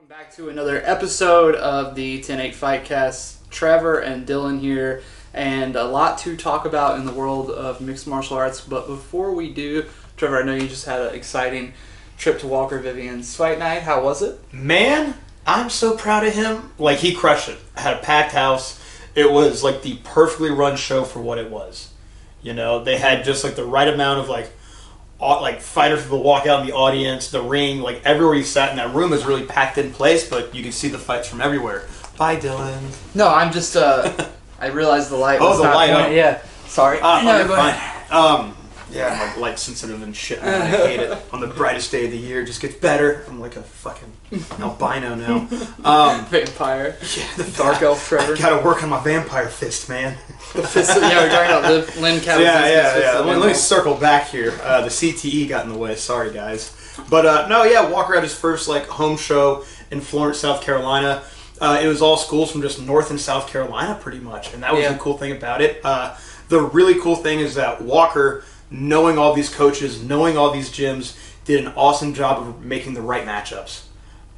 Back to another episode of the 10-8 Fightcast. Trevor and Dylan here, and a lot to talk about in the world of mixed martial arts. But before we do, Trevor, I know you just had an exciting trip to Walker Vivian's fight night. How was it? Man, I'm so proud of him. Like, he crushed it. Had a packed house. It was like the perfectly run show for what it was. You know, they had just like the right amount of like fighters will walk out in the audience, the ring, like everywhere you sat in that room is really packed in place, but you can see the fights from everywhere. Bye, Dylan. No, I'm just, I realized the light was the not light pointing. up. Yeah, sorry. No, fine. Yeah, I'm like light sensitive and shit. I hate it. On the brightest day of the year, it just gets better. I'm like a fucking albino now. Vampire. Yeah, the Dark elf Trevor. I gotta work on my vampire fist, man. The fist, yeah, we're talking about Lynn Cabot. Yeah. Let me circle back here. The CTE got in the way. Sorry, guys. But Walker had his first like home show in Florence, South Carolina. It was all schools from just North and South Carolina, pretty much, and that was the cool thing about it. The really cool thing is that Walker, knowing all these coaches, knowing all these gyms, did an awesome job of making the right matchups.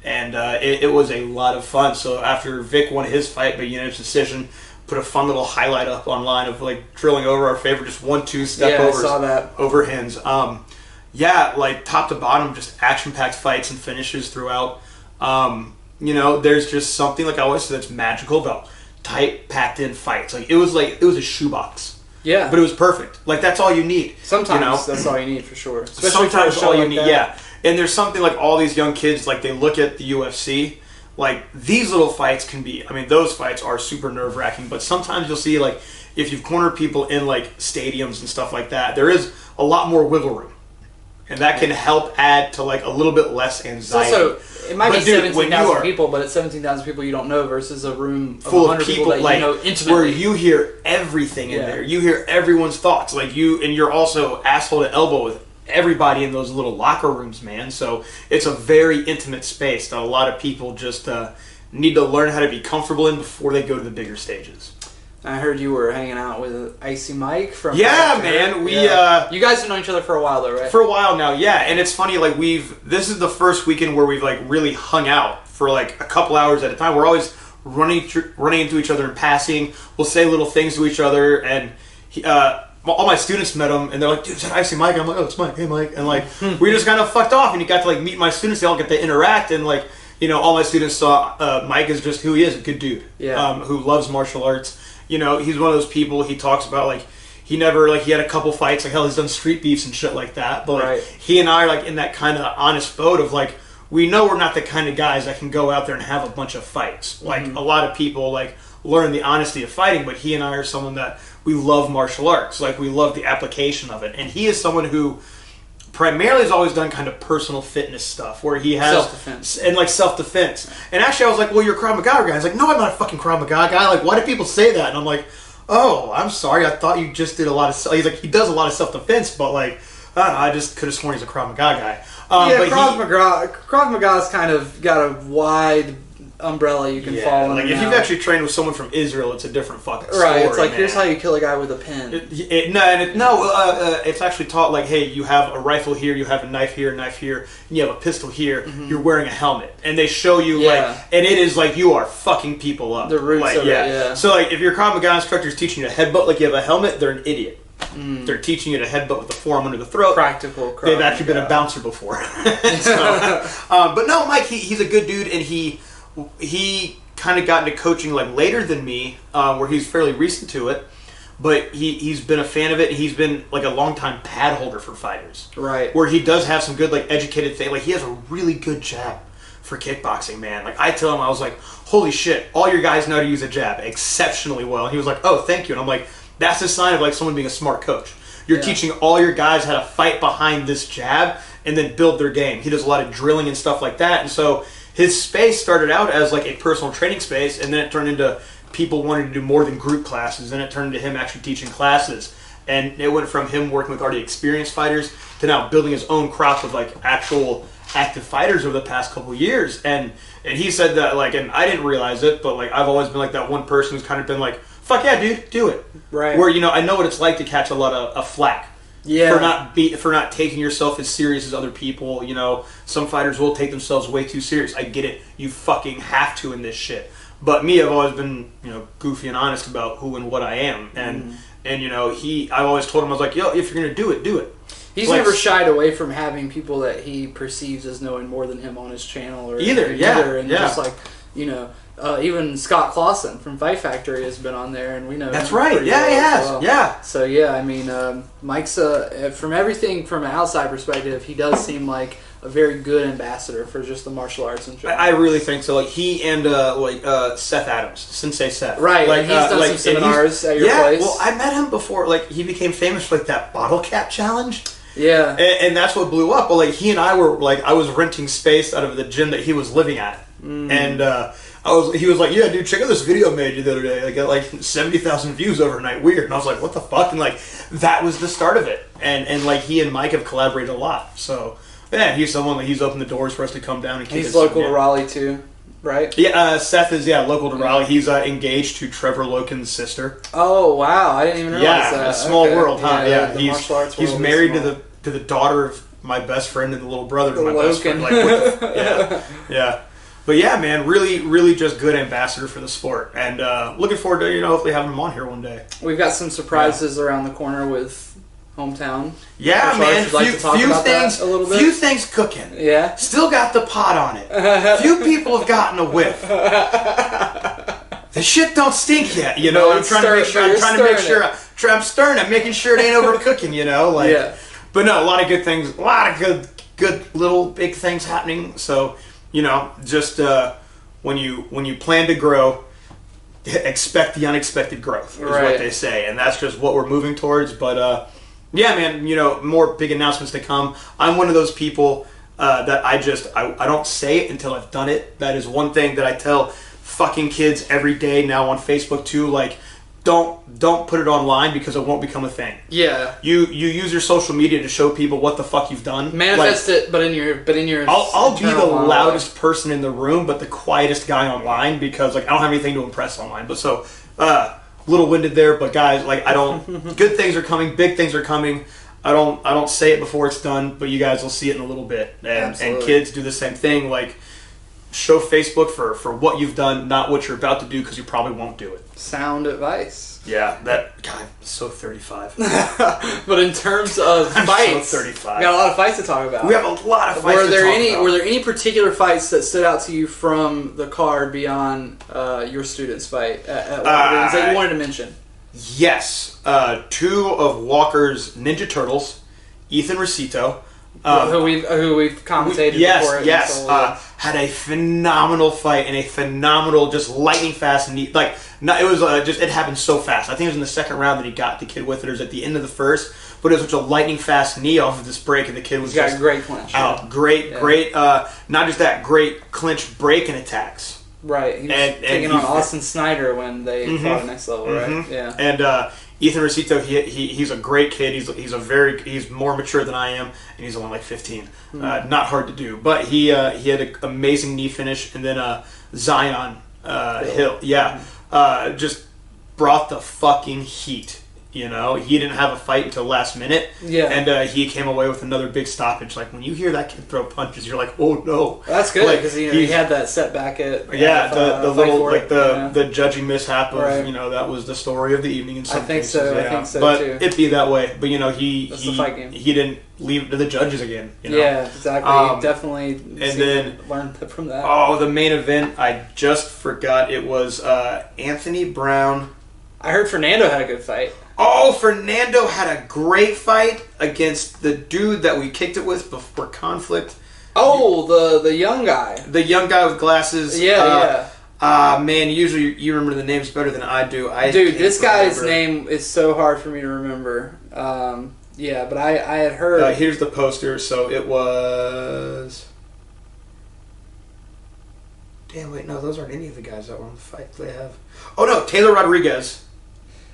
And it was a lot of fun. So after Vic won his fight by unanimous decision, put a fun little highlight up online of like drilling over our favorite, just 1-2 step overs. I saw that. Overhands. Like top to bottom, just action-packed fights and finishes throughout. There's just something, like I always say, that's magical about tight, packed-in fights. Like it was a shoebox. Yeah. But it was perfect. Like, that's all you need. Sometimes that's all you need, for sure. Especially sometimes all you need, yeah. And there's something like all these young kids, like, they look at the UFC, like, these little fights can be, those fights are super nerve-wracking, but sometimes you'll see, like, if you've cornered people in, like, stadiums and stuff like that, there is a lot more wiggle room. And that can help add to, like, a little bit less anxiety. Also, it might be 17,000 people, but it's 17,000 people you don't know versus a room full of people that like, you know intimately. Where you hear everything in there. You hear everyone's thoughts. Like you're also asshole to elbow with everybody in those little locker rooms, man. So it's a very intimate space that a lot of people just need to learn how to be comfortable in before they go to the bigger stages. I heard you were hanging out with Icy Mike from... Yeah, man. You guys have known each other for a while, though, right? For a while now, yeah. And it's funny, like, this is the first weekend where we've, like, really hung out for, like, a couple hours at a time. We're always running into each other and passing. We'll say little things to each other. And all my students met him, and they're like, dude, is that Icy Mike? And I'm like, oh, it's Mike. Hey, Mike. And, like, we just kind of fucked off. And you got to, like, meet my students. They all get to interact. And, like, all my students saw Mike as just who he is, a good dude. Yeah. Who loves martial arts. He's one of those people, he talks about, like, he had a couple fights, like, hell, he's done street beefs and shit like that, but, like, he and I are, like, in that kind of honest boat of, like, we know we're not the kind of guys that can go out there and have a bunch of fights. Like, a lot of people, like, learn the honesty of fighting, but he and I are someone that we love martial arts. Like, we love the application of it. And he is someone who primarily has always done kind of personal fitness stuff where he has self-defense. And like self-defense. And actually I was like, well, you're a Krav Maga guy. I was like, no, I'm not a fucking Krav Maga guy. Like, why do people say that? And I'm like, oh, I'm sorry. I thought you just did a lot of... He's like, he does a lot of self-defense, but like, I don't know, I just could have sworn he's a Krav Maga guy. Krav Maga's kind of got a wide umbrella you can fall under. Like, if you've actually trained with someone from Israel, it's a different fucking story. Right, it's like, man. Here's how you kill a guy with a pen. It's actually taught like, hey, you have a rifle here, you have a knife here, and you have a pistol here, you're wearing a helmet. And they show you, and it is like you are fucking people up. The roots of it, yeah. So, like, if your Krav Maga instructor is teaching you to headbutt like you have a helmet, they're an idiot. They're teaching you to headbutt with the forearm under the throat. Practical Krav They've actually been a bouncer before. But no, Mike, he's a good dude, and he kind of got into coaching like later than me, where he's fairly recent to it, but he's been a fan of it. He's been like a long time pad holder for fighters, right? Where he does have some good like educated thing. Like, he has a really good jab for kickboxing, man. Like, I tell him, I was like, holy shit, all your guys know how to use a jab exceptionally well. And he was like, oh, thank you. And I'm like, that's a sign of like someone being a smart coach. You're teaching all your guys how to fight behind this jab and then build their game. He does a lot of drilling and stuff like that, and so his space started out as like a personal training space, and then it turned into people wanting to do more than group classes, and it turned into him actually teaching classes. And it went from him working with already experienced fighters to now building his own crop of like actual active fighters over the past couple of years. And he said that, like, and I didn't realize it, but like I've always been like that one person who's kind of been like, fuck yeah, dude, do it. Right. Where, I know what it's like to catch a lot of flack. for not taking yourself as serious as other people. You know, some fighters will take themselves way too serious. I get it. You fucking have to in this shit. But me, I've always been, you know, goofy and honest about who and what I am. And you know, I've always told him, I was like, yo, if you're going to do it, do it. He's never shied away from having people that he perceives as knowing more than him on his channel or either. And just like, you know, even Scott Clausen from Fight Factory has been on there, and we know that's right. Yeah, he has. Well. Yeah. So yeah, I mean, Mike's from everything from an outside perspective, he does seem like a very good ambassador for just the martial arts in general. I really think so. Like he and Seth Adams, Sensei Seth. Right. Like and he's done some seminars at your place. Well, I met him before. Like he became famous for like that bottle cap challenge. Yeah. And that's what blew up. But like he and I were like, I was renting space out of the gym that he was living at, and he was like, yeah, dude, check out this video I made you the other day. I got like 70,000 views overnight. Weird. And I was like, what the fuck? And like that was the start of it. And like he and Mike have collaborated a lot. So yeah, he's someone that he's opened the doors for us to come down and kick. He's local to Raleigh too, right? Yeah, Seth is local to Raleigh. He's engaged to Trevor Loken's sister. Oh wow, I didn't even realize that. Yeah, small world, huh? Yeah, the martial arts world he's married to the daughter of my best friend and the little brother of my Loken. best friend. Like, yeah. But yeah, man, really, really just good ambassador for the sport, and looking forward to hopefully having him on here one day. We've got some surprises around the corner with hometown. Yeah, man. Few things cooking. Yeah. Still got the pot on it. Few people have gotten a whiff. The shit don't stink yet, you know. I'm trying to make sure. I'm stirring it, making sure it ain't overcooking, you know. Like, yeah. But no, a lot of good things, a lot of good little big things happening. So, you know, just when you plan to grow, expect the unexpected growth is what they say, and that's just what we're moving towards. But yeah, man, you know, more big announcements to come. I'm one of those people that I don't say it until I've done it. That is one thing that I tell fucking kids every day now on Facebook too. Like, don't put it online because it won't become a thing. Yeah. You use your social media to show people what the fuck you've done. Manifest it, but in your. I'll be the loudest person in the room, but the quietest guy online because like I don't have anything to impress online. But so little winded there, but guys, like I don't. Good things are coming. Big things are coming. I don't say it before it's done, but you guys will see it in a little bit. And kids do the same thing. Like, show Facebook for what you've done, not what you're about to do, because you probably won't do it. Sound advice. Yeah, God, so 35. But in terms of fights, so 35. We got a lot of fights to talk about. We have a lot of fights Were there any particular fights that stood out to you from the card beyond your student's fight at Walgreens that you wanted to mention? Yes. Two of Walker's Ninja Turtles, Ethan Rosito. Who we've commentated before. Yes. Had a phenomenal fight and a phenomenal, just lightning fast knee. Like, it was it happened so fast. I think it was in the second round that he got the kid with it. It was at the end of the first, but it was such a lightning fast knee off of this break, and the kid was got a great clinch. Out, great. Not just that, great clinch break and attacks. Right. He was taking on Austin Snyder when they fought at Next Level, right? Yeah. And Ethan Rosito, he's a great kid. He's more mature than I am, and he's only like 15. Not hard to do, but he had an amazing knee finish, and then Zion Hill, just brought the fucking heat. You know, he didn't have a fight until last minute, and he came away with another big stoppage. Like, when you hear that kid throw punches, you're like, oh no. That's good, because he had that setback at the little like the judging mishap of that was the story of the evening in some cases. I think so but too. It be that way. But that's the fight game. He didn't leave it to the judges again. You know? Yeah, exactly. Definitely. And then learned from that. Oh, the main event! I just forgot. It was Anthony Brown. I heard Fernando had a good fight. Oh, Fernando had a great fight against the dude that we kicked it with before Conflict. Oh, the young guy. The young guy with glasses. Yeah. Man, usually you remember the names better than I do. Dude, this guy's name is so hard for me to remember. But I had heard... here's the poster. So it was... Damn, wait, no, those aren't any of the guys that were on the fight. They have... Oh, no, Taylor Rodriguez.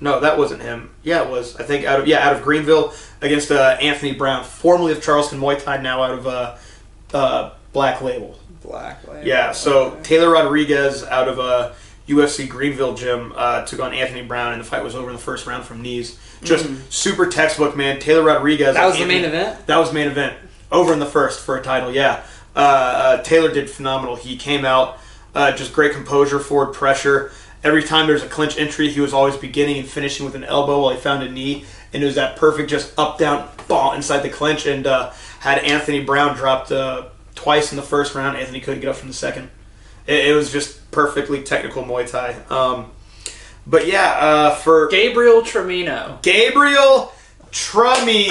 No, that wasn't him. Yeah, it was. I think out of Greenville against Anthony Brown, formerly of Charleston Muay Thai, now out of Black Label. Black Label. Yeah, so Taylor Rodriguez out of UFC Greenville gym, took on Anthony Brown, and the fight was over in the first round from knees. Just super textbook, man. Taylor Rodriguez. That was the main event? That was main event. Over in the first for a title, yeah. Taylor did phenomenal. He came out, just great composure, forward pressure. Every time there's a clinch entry, he was always beginning and finishing with an elbow while he found a knee. And it was that perfect just up, down, ball inside the clinch. And had Anthony Brown dropped twice in the first round. Anthony couldn't get up from the second. It was just perfectly technical Muay Thai. But yeah, for Gabriel Tramino.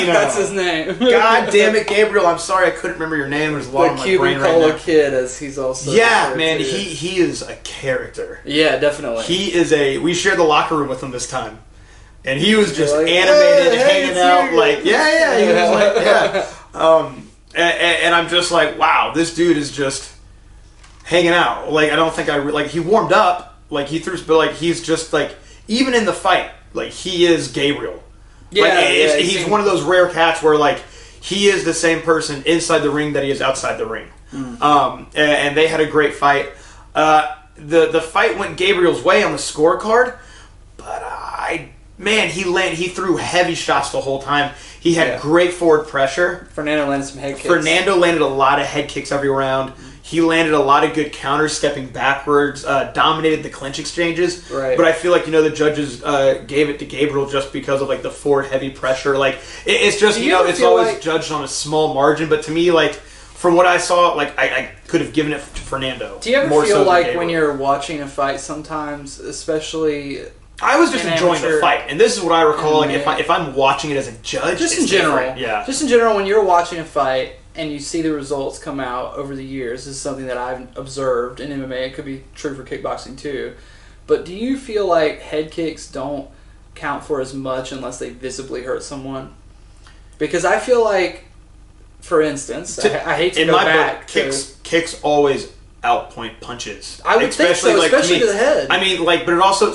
That's his name. God damn it, Gabriel. I'm sorry I couldn't remember your name. There's a lot on my brain right now. The Kid, as he's also. Yeah, man, he is a character. Yeah, definitely. We shared the locker room with him this time. And he was just like, animated, hanging out. He was like, and I'm just like, wow, this dude is just hanging out. Like, I don't think he warmed up. Like, he threw, but like, he's just like, even in the fight, like, he is Gabriel. Yeah, he's one of those rare cats where like he is the same person inside the ring that he is outside the ring. And they had a great fight. The fight went Gabriel's way on the scorecard, but he threw heavy shots the whole time. He had great forward pressure. Fernando landed some head kicks. Fernando landed a lot of head kicks every round. He landed a lot of good counters, stepping backwards, dominated the clinch exchanges. Right. But I feel like, the judges gave it to Gabriel just because of, like, the forward heavy pressure. Like, it's just, it's always judged on a small margin. But to me, like, from what I saw, like, I could have given it to Fernando. Do you ever feel like when you're watching a fight sometimes, especially... I was just enjoying the fight, and this is what I recall. Like, if I'm watching it as a judge, just in general, just in general, when you're watching a fight and you see the results come out over the years, this is something that I've observed in MMA. It could be true for kickboxing too. But do you feel like head kicks don't count for as much unless they visibly hurt someone? Because I feel like, for instance, I hate to go back. Kicks always outpoint punches. I would think so, especially to the head. I mean, like, but it also,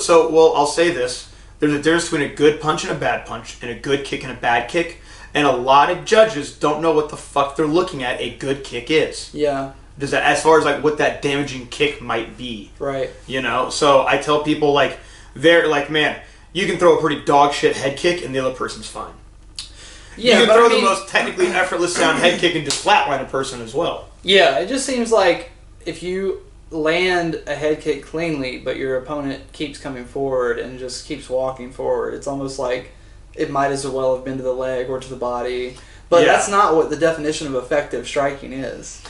I'll say this. There's a difference between a good punch and a bad punch, and a good kick and a bad kick. And a lot of judges don't know what the fuck they're looking at a good kick is. Yeah. As far as, like, what that damaging kick might be. Right. So I tell people, like, they're like, man, you can throw a pretty dog shit head kick and the other person's fine. Yeah, you can throw the most technically effortless sound head kick and just flatline a person as well. Yeah, it just seems like if you land a head kick cleanly, but your opponent keeps coming forward and just keeps walking forward, it's almost like it might as well have been to the leg or to the body. But that's not what the definition of effective striking is.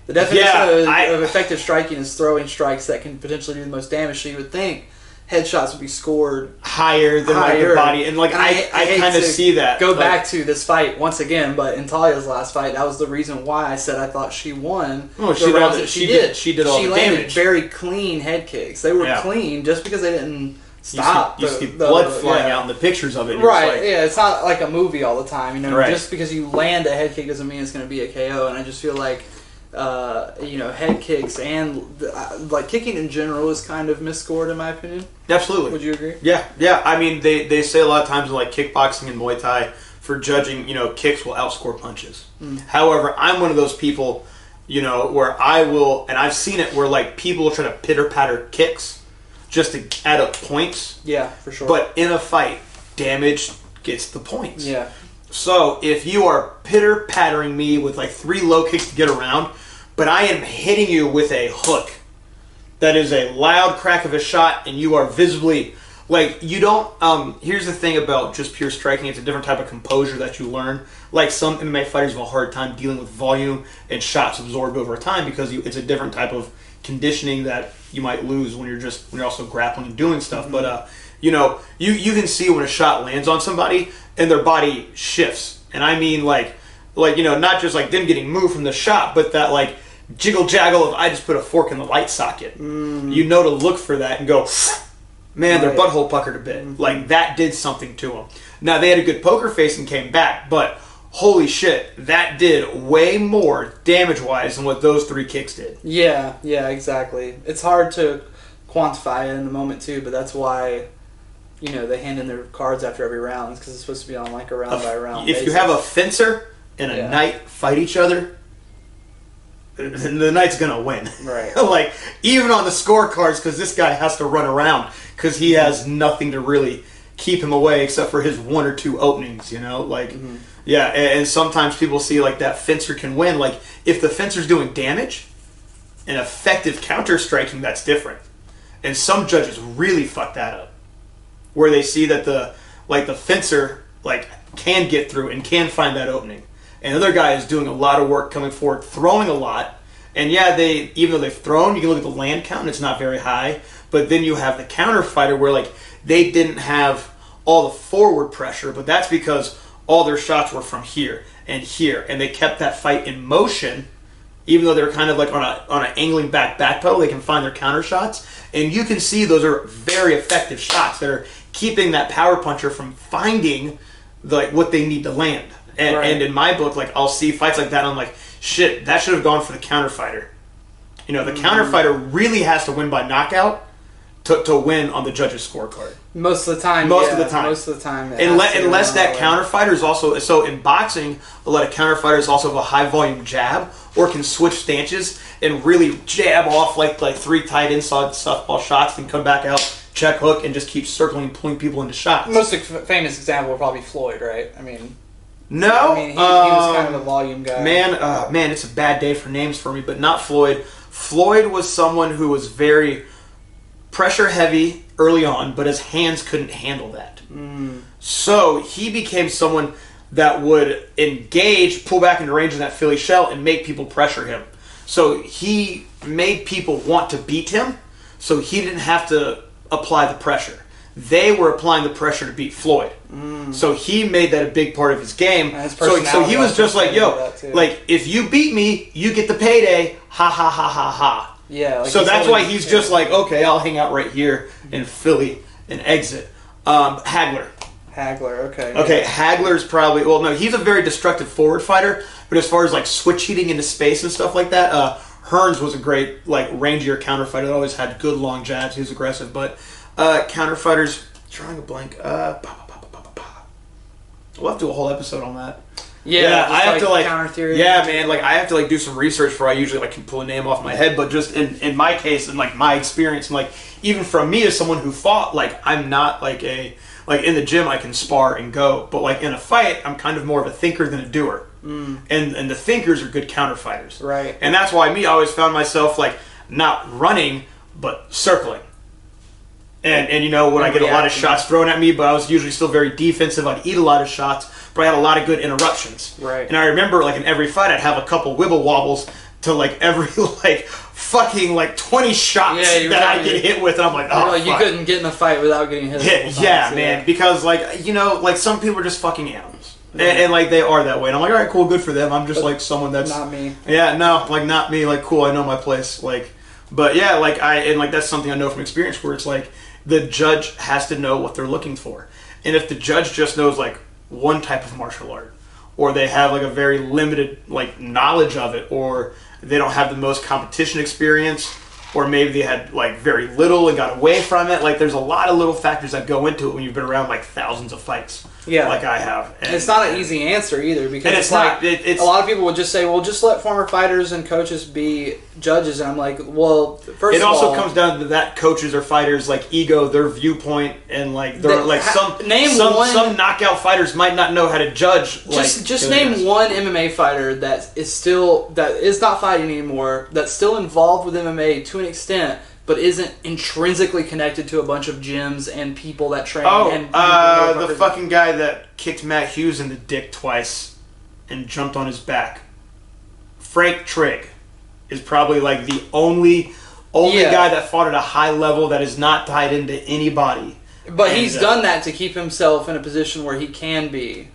The definition of effective striking is throwing strikes that can potentially do the most damage. So you would think headshots would be scored higher than like the body, and like I kind of see that. Go back to this fight once again, but in Talia's last fight, that was the reason why I said I thought she won. Oh, she did all the damage. She landed very clean head kicks. They were clean just because they didn't stop. You see blood flying out in the pictures of it. Right? It's not like a movie all the time. Just because you land a head kick doesn't mean it's going to be a KO. And I just feel like head kicks and like kicking in general is kind of misscored in my opinion. Absolutely. Would you agree? Yeah. I mean, they say a lot of times in like kickboxing and Muay Thai for judging, kicks will outscore punches. However, I'm one of those people, where I will, and I've seen it where like people will try to pitter patter kicks just to add up points. Yeah, for sure. But in a fight, damage gets the points. Yeah. So if you are pitter pattering me with like 3 low kicks to get around, but I am hitting you with a hook that is a loud crack of a shot, and you are visibly like you don't. Here's the thing about just pure striking: it's a different type of composure that you learn. Like some MMA fighters have a hard time dealing with volume and shots absorbed over time because it's a different type of conditioning that you might lose when you're also grappling and doing stuff. But you can see when a shot lands on somebody and their body shifts, and I mean like not just like them getting moved from the shot, but that like jiggle jaggle of I just put a fork in the light socket. To look for that and go, man, their butthole puckered a bit. Like that did something to them. Now they had a good poker face and came back, but holy shit, that did way more damage wise than what those 3 kicks did. Yeah, exactly. It's hard to quantify it in the moment too, but that's why they hand in their cards after every round because it's supposed to be on like a round by round. If you have a fencer and a knight fight each other, the night's gonna win. Right. Like, even on the scorecards, because this guy has to run around because he has nothing to really keep him away except for his 1 or 2 openings, like, yeah, and sometimes people see, like, that fencer can win. Like, if the fencer's doing damage and effective counter-striking, that's different. And some judges really fuck that up, where they see that the fencer, like, can get through and can find that opening. And the other guy is doing a lot of work coming forward, throwing a lot. And yeah, even though they've thrown, you can look at the land count, and it's not very high. But then you have the counter fighter where, like, they didn't have all the forward pressure, but that's because all their shots were from here, and they kept that fight in motion. Even though they're kind of like on an angling back pedal, they can find their counter shots. And you can see those are very effective shots that are keeping that power puncher from finding what they need to land. And in my book, like, I'll see fights like that, and I'm like, shit, that should have gone for the counter fighter. The counter fighter really has to win by knockout to win on the judge's scorecard. Most of the time. Most of the time. Unless that counter fighter is also... So in boxing, a lot of counter fighters also have a high volume jab or can switch stances and really jab off like 3 tight inside southpaw shots and come back out, check hook, and just keep circling and pulling people into shots. Most famous example would probably Floyd, right? I mean... No. He was kind of a volume guy. Man, it's a bad day for names for me, but not Floyd. Floyd was someone who was very pressure heavy early on, but his hands couldn't handle that. So he became someone that would engage, pull back into range in that Philly shell, and make people pressure him. So he made people want to beat him, so he didn't have to apply the pressure. They were applying the pressure to beat Floyd. So he made that a big part of his game. So he was just like, yo, like, if you beat me, you get the payday. Ha ha ha ha ha. Yeah. So that's why he's just like, okay, I'll hang out right here in Philly and exit. Hagler, okay. Okay, Hagler's probably... Well, no, he's a very destructive forward fighter, but as far as, like, switch hitting into space and stuff like that, Hearns was a great, like, rangier counter fighter that always had good long jabs. He was aggressive, but counter fighters... Drawing a blank. We'll have to do a whole episode on that. Yeah, I have to, like... counter theory. Yeah, man, like, I have to, like, do some research before I usually, like, can pull a name off my head, but just in my case and, like, my experience, and, like, even from me as someone who fought, like, I'm not, like, like, in the gym I can spar and go, but, like, in a fight, I'm kind of more of a thinker than a doer. And the thinkers are good counter fighters. Right. And that's why I always found myself, like, not running, but circling. And when I get a lot of shots thrown at me, but I was usually still very defensive, I'd eat a lot of shots, but I had a lot of good interruptions. Right. And I remember, like, in every fight, I'd have a couple wibble wobbles to, like, every, like, fucking, like, 20 shots that I get hit with, and I'm like, oh, you couldn't get in a fight without getting hit. Yeah, man, because, like, like, some people are just fucking animals. And, like, they are that way. And I'm like, all right, cool, good for them. I'm just, like, someone that's... Not me. Yeah, no, like, not me. Like, cool, I know my place. Like, but, yeah, like, that's something I know from experience where it's, like, the judge has to know what they're looking for. And if the judge just knows, like, one type of martial art, or they have, like, a very limited, like, knowledge of it, or they don't have the most competition experience, or maybe they had, like, very little and got away from it. Like, there's a lot of little factors that go into it when you've been around, like, thousands of fights. Yeah. Like I have. And it's not an easy answer either, because it's like, a lot of people would just say, well, just let former fighters and coaches be judges. And I'm like, well, first of all... It also comes down to that coaches or fighters, like, ego, their viewpoint, and, like, some knockout fighters might not know how to judge. Just name one MMA fighter that is not fighting anymore, that's still involved with MMA to an extent, but isn't intrinsically connected to a bunch of gyms and people that train. The fucking guy that kicked Matt Hughes in the dick twice and jumped on his back. Frank Trigg is probably, like, the only guy that fought at a high level that is not tied into anybody. But he's done that to keep himself in a position where he can be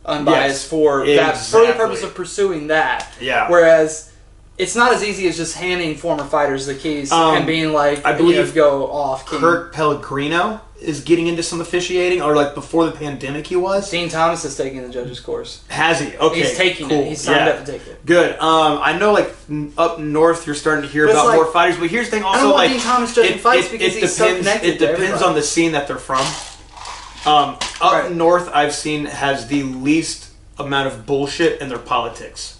unbiased for the purpose of pursuing that. Yeah. Whereas... it's not as easy as just handing former fighters the keys and being like, I believe, go off. Kurt Pellegrino is getting into some officiating, or, like, before the pandemic he was. Dean Thomas is taking the judge's course. Has he? Okay, he's taking it. He's signed up to take it. Good. I know, like, up north you're starting to hear about more fighters, but here's the thing also, I don't like... Dean Thomas judging fights because he's so connected It depends on the scene that they're from. Up north, I've seen, has the least amount of bullshit in their politics.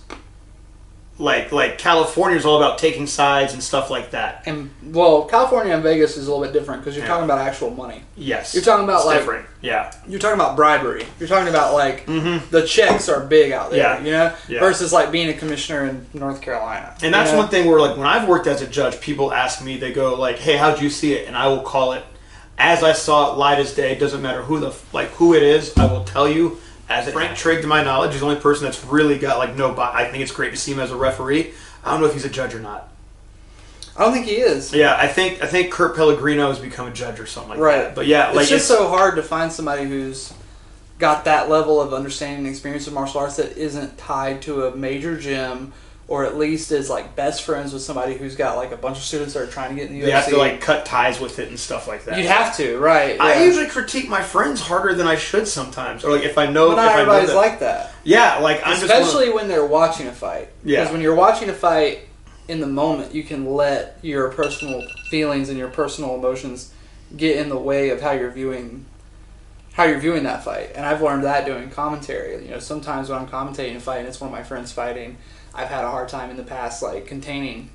like California is all about taking sides and stuff like that. And well, California and Vegas is a little bit different because you're talking about actual money. Yes, you're talking about it's different. Yeah, you're talking about bribery. You're talking about like the checks are big out there. Yeah. You know, Yeah. versus like being a commissioner in North Carolina. And that's one thing where like when I've worked as a judge, people ask me, they go like, "Hey, how'd you see it?" And I will call it as I saw it, light as day. It doesn't matter who it is. I will tell you. As Frank Trigg, to my knowledge, is the only person that's really got like no. I think it's great to see him as a referee. I don't know if he's a judge or not. I don't think he is. Yeah, I think Kurt Pellegrino has become a judge or something like Right. that. But yeah, it's just so hard to find somebody who's got that level of understanding and experience of martial arts that isn't tied to a major gym, or at least is like best friends with somebody who's got like a bunch of students that are trying to get in the UFC. They have to like cut ties with it and stuff like that. You'd have to, right? Yeah. I usually critique my friends harder than I should sometimes, or like if I know. But not everybody's like that. Yeah, like I'm especially when they're watching a fight. Yeah. Because when you're watching a fight in the moment, you can let your personal feelings and your personal emotions get in the way of how you're viewing that fight. And I've learned that doing commentary. You know, sometimes when I'm commentating a fight and it's one of my friends fighting, I've had a hard time in the past like containing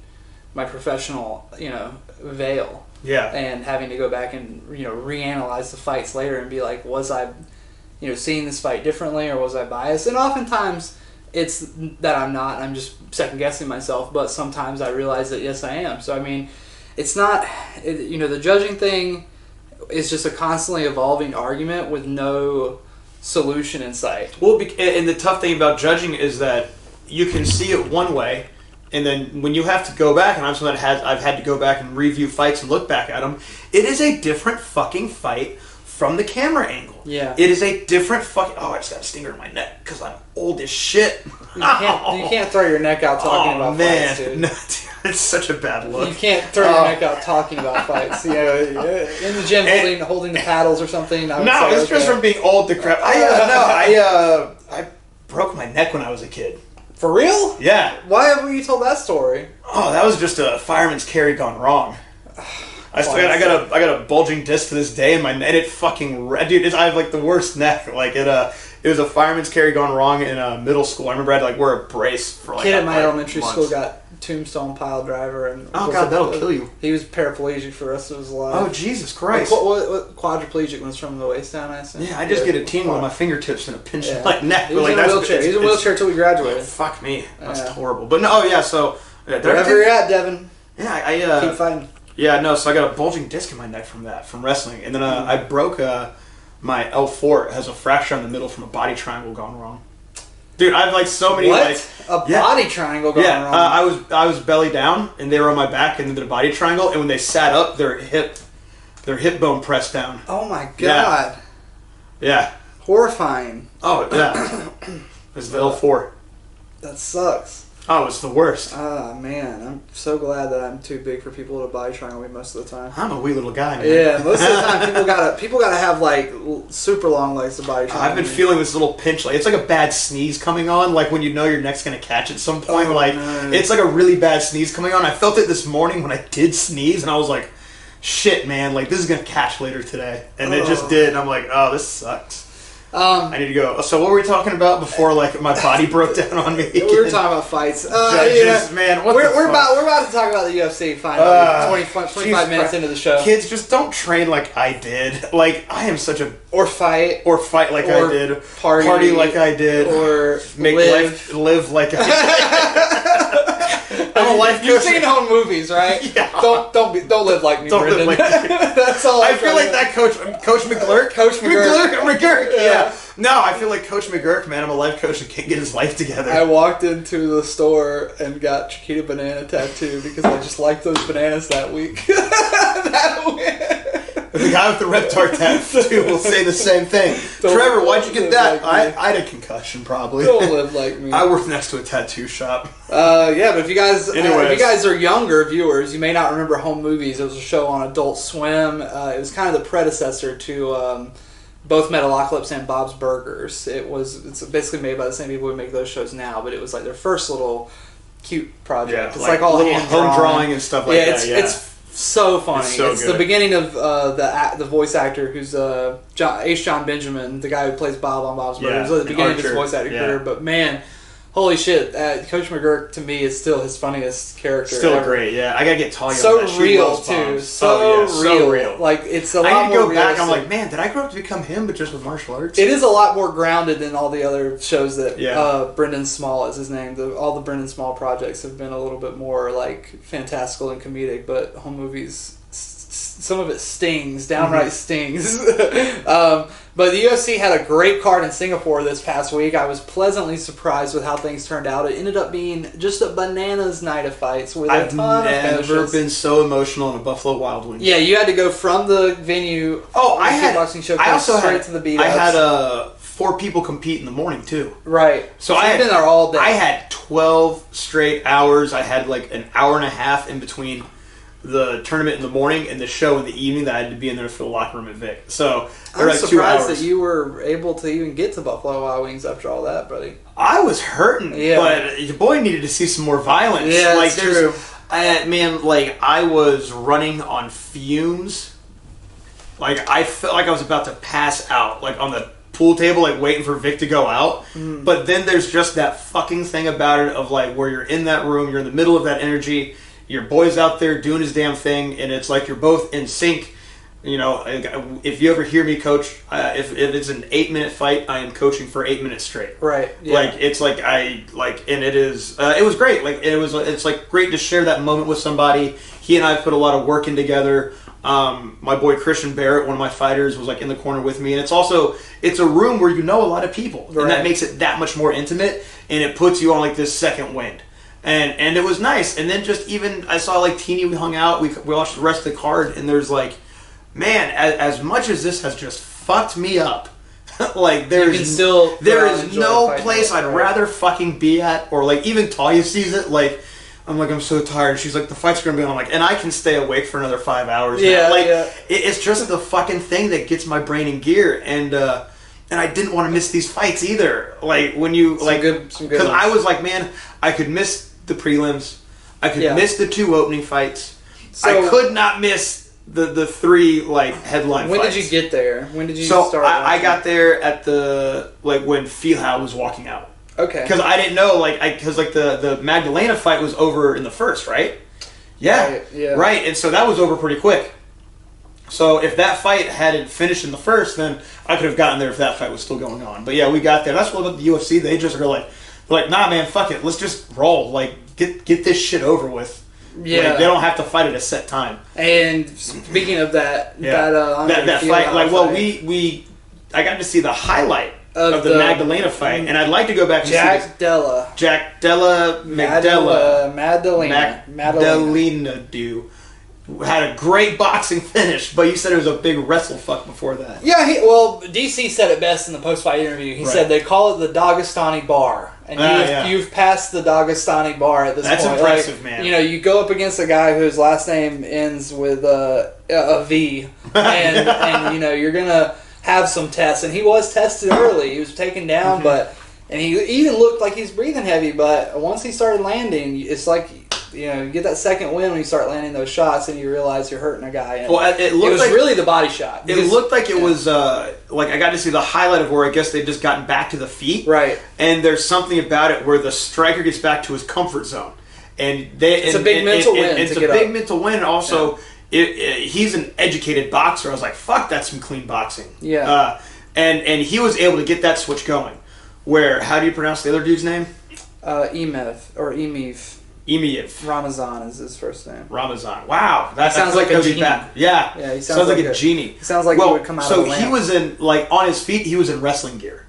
my professional, veil. Yeah. And having to go back and, reanalyze the fights later and be like, was I, seeing this fight differently, or was I biased? And oftentimes it's that I'm not, and I'm just second guessing myself, but sometimes I realize that yes, I am. So I mean, it's not, the judging thing is just a constantly evolving argument with no solution in sight. Well, and the tough thing about judging is that you can see it one way, and then when you have to go back, and I'm someone that I've had to go back and review fights and look back at them, it is a different fucking fight from the camera angle. Yeah. It is a different fucking... Oh, I just got a stinger in my neck because I'm old as shit. You can't throw your neck out talking about fights, dude. No, dude. It's such a bad look. You can't throw your neck out talking about fights. In the gym holding the paddles or something. It's just from being old to crap. I broke my neck when I was a kid. For real? Yeah. Why haven't you told that story? Oh, that was just a fireman's carry gone wrong. I got a bulging disc to this day in my neck. And it fucking dude. I have like the worst neck. Like it was a fireman's carry gone wrong in middle school. I remember I had to like wear a brace for like. Kid at my elementary months. school got tombstone pile driver, and oh god, that'll kill you. He was paraplegic for the rest of his life. Oh Jesus Christ! What quadriplegic was from the waist down? I assume. Yeah, I just get a tingle on my fingertips and a pinch in my neck. He was in a wheelchair. He was in a wheelchair until we graduated. Fuck me, that's horrible. But no, so wherever you're at, Devin. Yeah, I keep fighting. Yeah, no. So I got a bulging disc in my neck from wrestling, and then I broke my L4. It has a fracture in the middle from a body triangle gone wrong. Dude, I have like so many body triangle gone wrong. I was belly down, and they were on my back, and then the body triangle, and when they sat up, their hip bone pressed down. Oh my god. Yeah. Horrifying. Oh yeah. It's the L4. That sucks. Oh, it's the worst. Ah, man. I'm so glad that I'm too big for people to body triangle me most of the time. I'm a wee little guy, man. Yeah, most of the time people gotta have like super long legs to body triangle. I've been feeling this little pinch, like it's like a bad sneeze coming on, like when you know your neck's gonna catch at some point. It's like a really bad sneeze coming on. I felt it this morning when I did sneeze, and I was like, "Shit, man! Like this is gonna catch later today," and it just did. And I'm like, "Oh, this sucks." I need to go. So what were we talking about before? Like my body broke down on me. We were talking about fights. Judges, man. We're about to talk about the UFC finally. 25 minutes into the show. Kids, just don't train like I did. Like I am such a fight like I did. Party like I did. Or make live like I did. I'm a life coach. You've seen home movies, right? Yeah. Don't live like me, don't Brendan. Live like me. That's all. I feel like that Coach McGurk. McGurk. Yeah. No, I feel like Coach McGurk, man. I'm a life coach that can't get his life together. I walked into the store and got Chiquita banana tattoo because I just liked those bananas that week. The guy with the Reptar tattoo will say the same thing. Trevor, why'd you get that? Like I had a concussion, probably. Don't live like me. I worked next to a tattoo shop. Yeah, but if you guys are younger viewers, you may not remember Home Movies. It was a show on Adult Swim. It was kind of the predecessor to both Metalocalypse and Bob's Burgers. It's basically made by the same people who make those shows now, but it was like their first little cute project. Yeah, it's like all little home drawing and stuff like that. It's so funny. It's the beginning of the voice actor who's John Benjamin, the guy who plays Bob on Bob's Burgers. The beginning of his voice acting career. But man, holy shit, Coach McGurk to me is still his funniest character. Still ever. great, yeah. I gotta get Talia. So on that. She real loves too. bombs. So real. Like it's a lot I need to more go back. I'm realistic. like, man, did I grow up to become him, but just with martial arts? It is a lot more grounded than all the other shows that Yeah. Brendan Small is his name. All the Brendan Small projects have been a little bit more like fantastical and comedic, but home movies, some of it stings, downright stings. But the UFC had a great card in Singapore this past week. I was pleasantly surprised with how things turned out. It ended up being just a bananas night of fights with a ton of I've never finishes. been so emotional in a Buffalo Wild Wings. Yeah, you had to go from the venue. Oh, I the had. kickboxing show I also straight had. to the beat I ups. had 4 people compete in the morning too. Right. So You've I had been there all day. I had 12 straight hours. I had like an hour and a half in between the tournament in the morning and the show in the evening that I had to be in there for the locker room at Vic. So there I'm were like 2 surprised hours. that you were able to even get to Buffalo Wild Wings after all that, buddy. I was hurting, Yeah. but your boy needed to see some more violence. Yeah, like that's true. Man, like I was running on fumes. Like I felt like I was about to pass out, like on the pool table, like waiting for Vic to go out. But then there's just that fucking thing about it of like where you're in that room, you're in the middle of that energy, your boy's out there doing his damn thing, and it's like you're both in sync. You know, if you ever hear me coach, if it's an 8-minute fight, I am coaching for 8 minutes straight. Right. Yeah. Like it's like and it is. It was great. Like it's like great to share that moment with somebody. He and I put a lot of work in together. My boy Christian Barrett, one of my fighters, was like in the corner with me, and it's a room where you know a lot of people, Right. and that makes it that much more intimate, and it puts you on like this second wind. And it was nice. And then just even I saw like Teeny, we hung out, we watched the rest of the card, and there's like, man, as much as this has just fucked me up, like there is no place I'd rather fucking be at, or like even Talia sees it, like I'm so tired. She's like, the fight's gonna be on. I'm like, and I can stay awake for another 5 hours. Yeah, now. Like yeah. It's just the fucking thing that gets my brain in gear, and I didn't want to miss these fights either. Like when you Some like, good because I ones. was like, man, I could miss the prelims, I could Yeah. miss the 2 opening fights, So- I could not miss the 3 like headline. When fights. did you get there? When did you So start? I watching? got there at the like when Fihau was walking out. Okay. Because I didn't know, because the Magdalena fight was over in the first, right? Yeah. Right, yeah. Right, and so that was over pretty quick. So if that fight hadn't finished in the first, then I could have gotten there if that fight was still going on. But yeah, we got there. That's what about the UFC. They just are like, nah, man, fuck it. Let's just roll. Like, get this shit over with. Yeah. Like, they don't have to fight at a set time. And speaking of that, that fight, like, well, I got to see the highlight of the Magdalena fight, and I'd like to go back and see this. Jack Della Magdalena had a great boxing finish, but you said it was a big wrestle fuck before that. Yeah, DC said it best in the post-fight interview. He said they call it the Dagestani bar, and you've passed the Dagestani bar at this point. That's impressive, man. You know, you go up against a guy whose last name ends with a V, and you know you're gonna have some tests. And he was tested early. He was taken down, and he even looked like he's breathing heavy. But once he started landing, it's like, you know, you get that second win when you start landing those shots, and you realize you're hurting a guy. And it was like, really the body shot. It looked like it was like I got to see the highlight of where I guess they've just gotten back to the feet, right? And there's something about it where the striker gets back to his comfort zone, and it's a big mental win. It's a big mental win, and also he's an educated boxer. I was like, fuck, that's some clean boxing. Yeah, and he was able to get that switch going. Where, how do you pronounce the other dude's name? Emev or Emev. Emiev. Ramazan is his first name. Ramazan. Wow, that sounds like a genie. Yeah, he sounds like a genie. He sounds like he would come out of a lamp. So he was in, like, on his feet, he was in wrestling gear.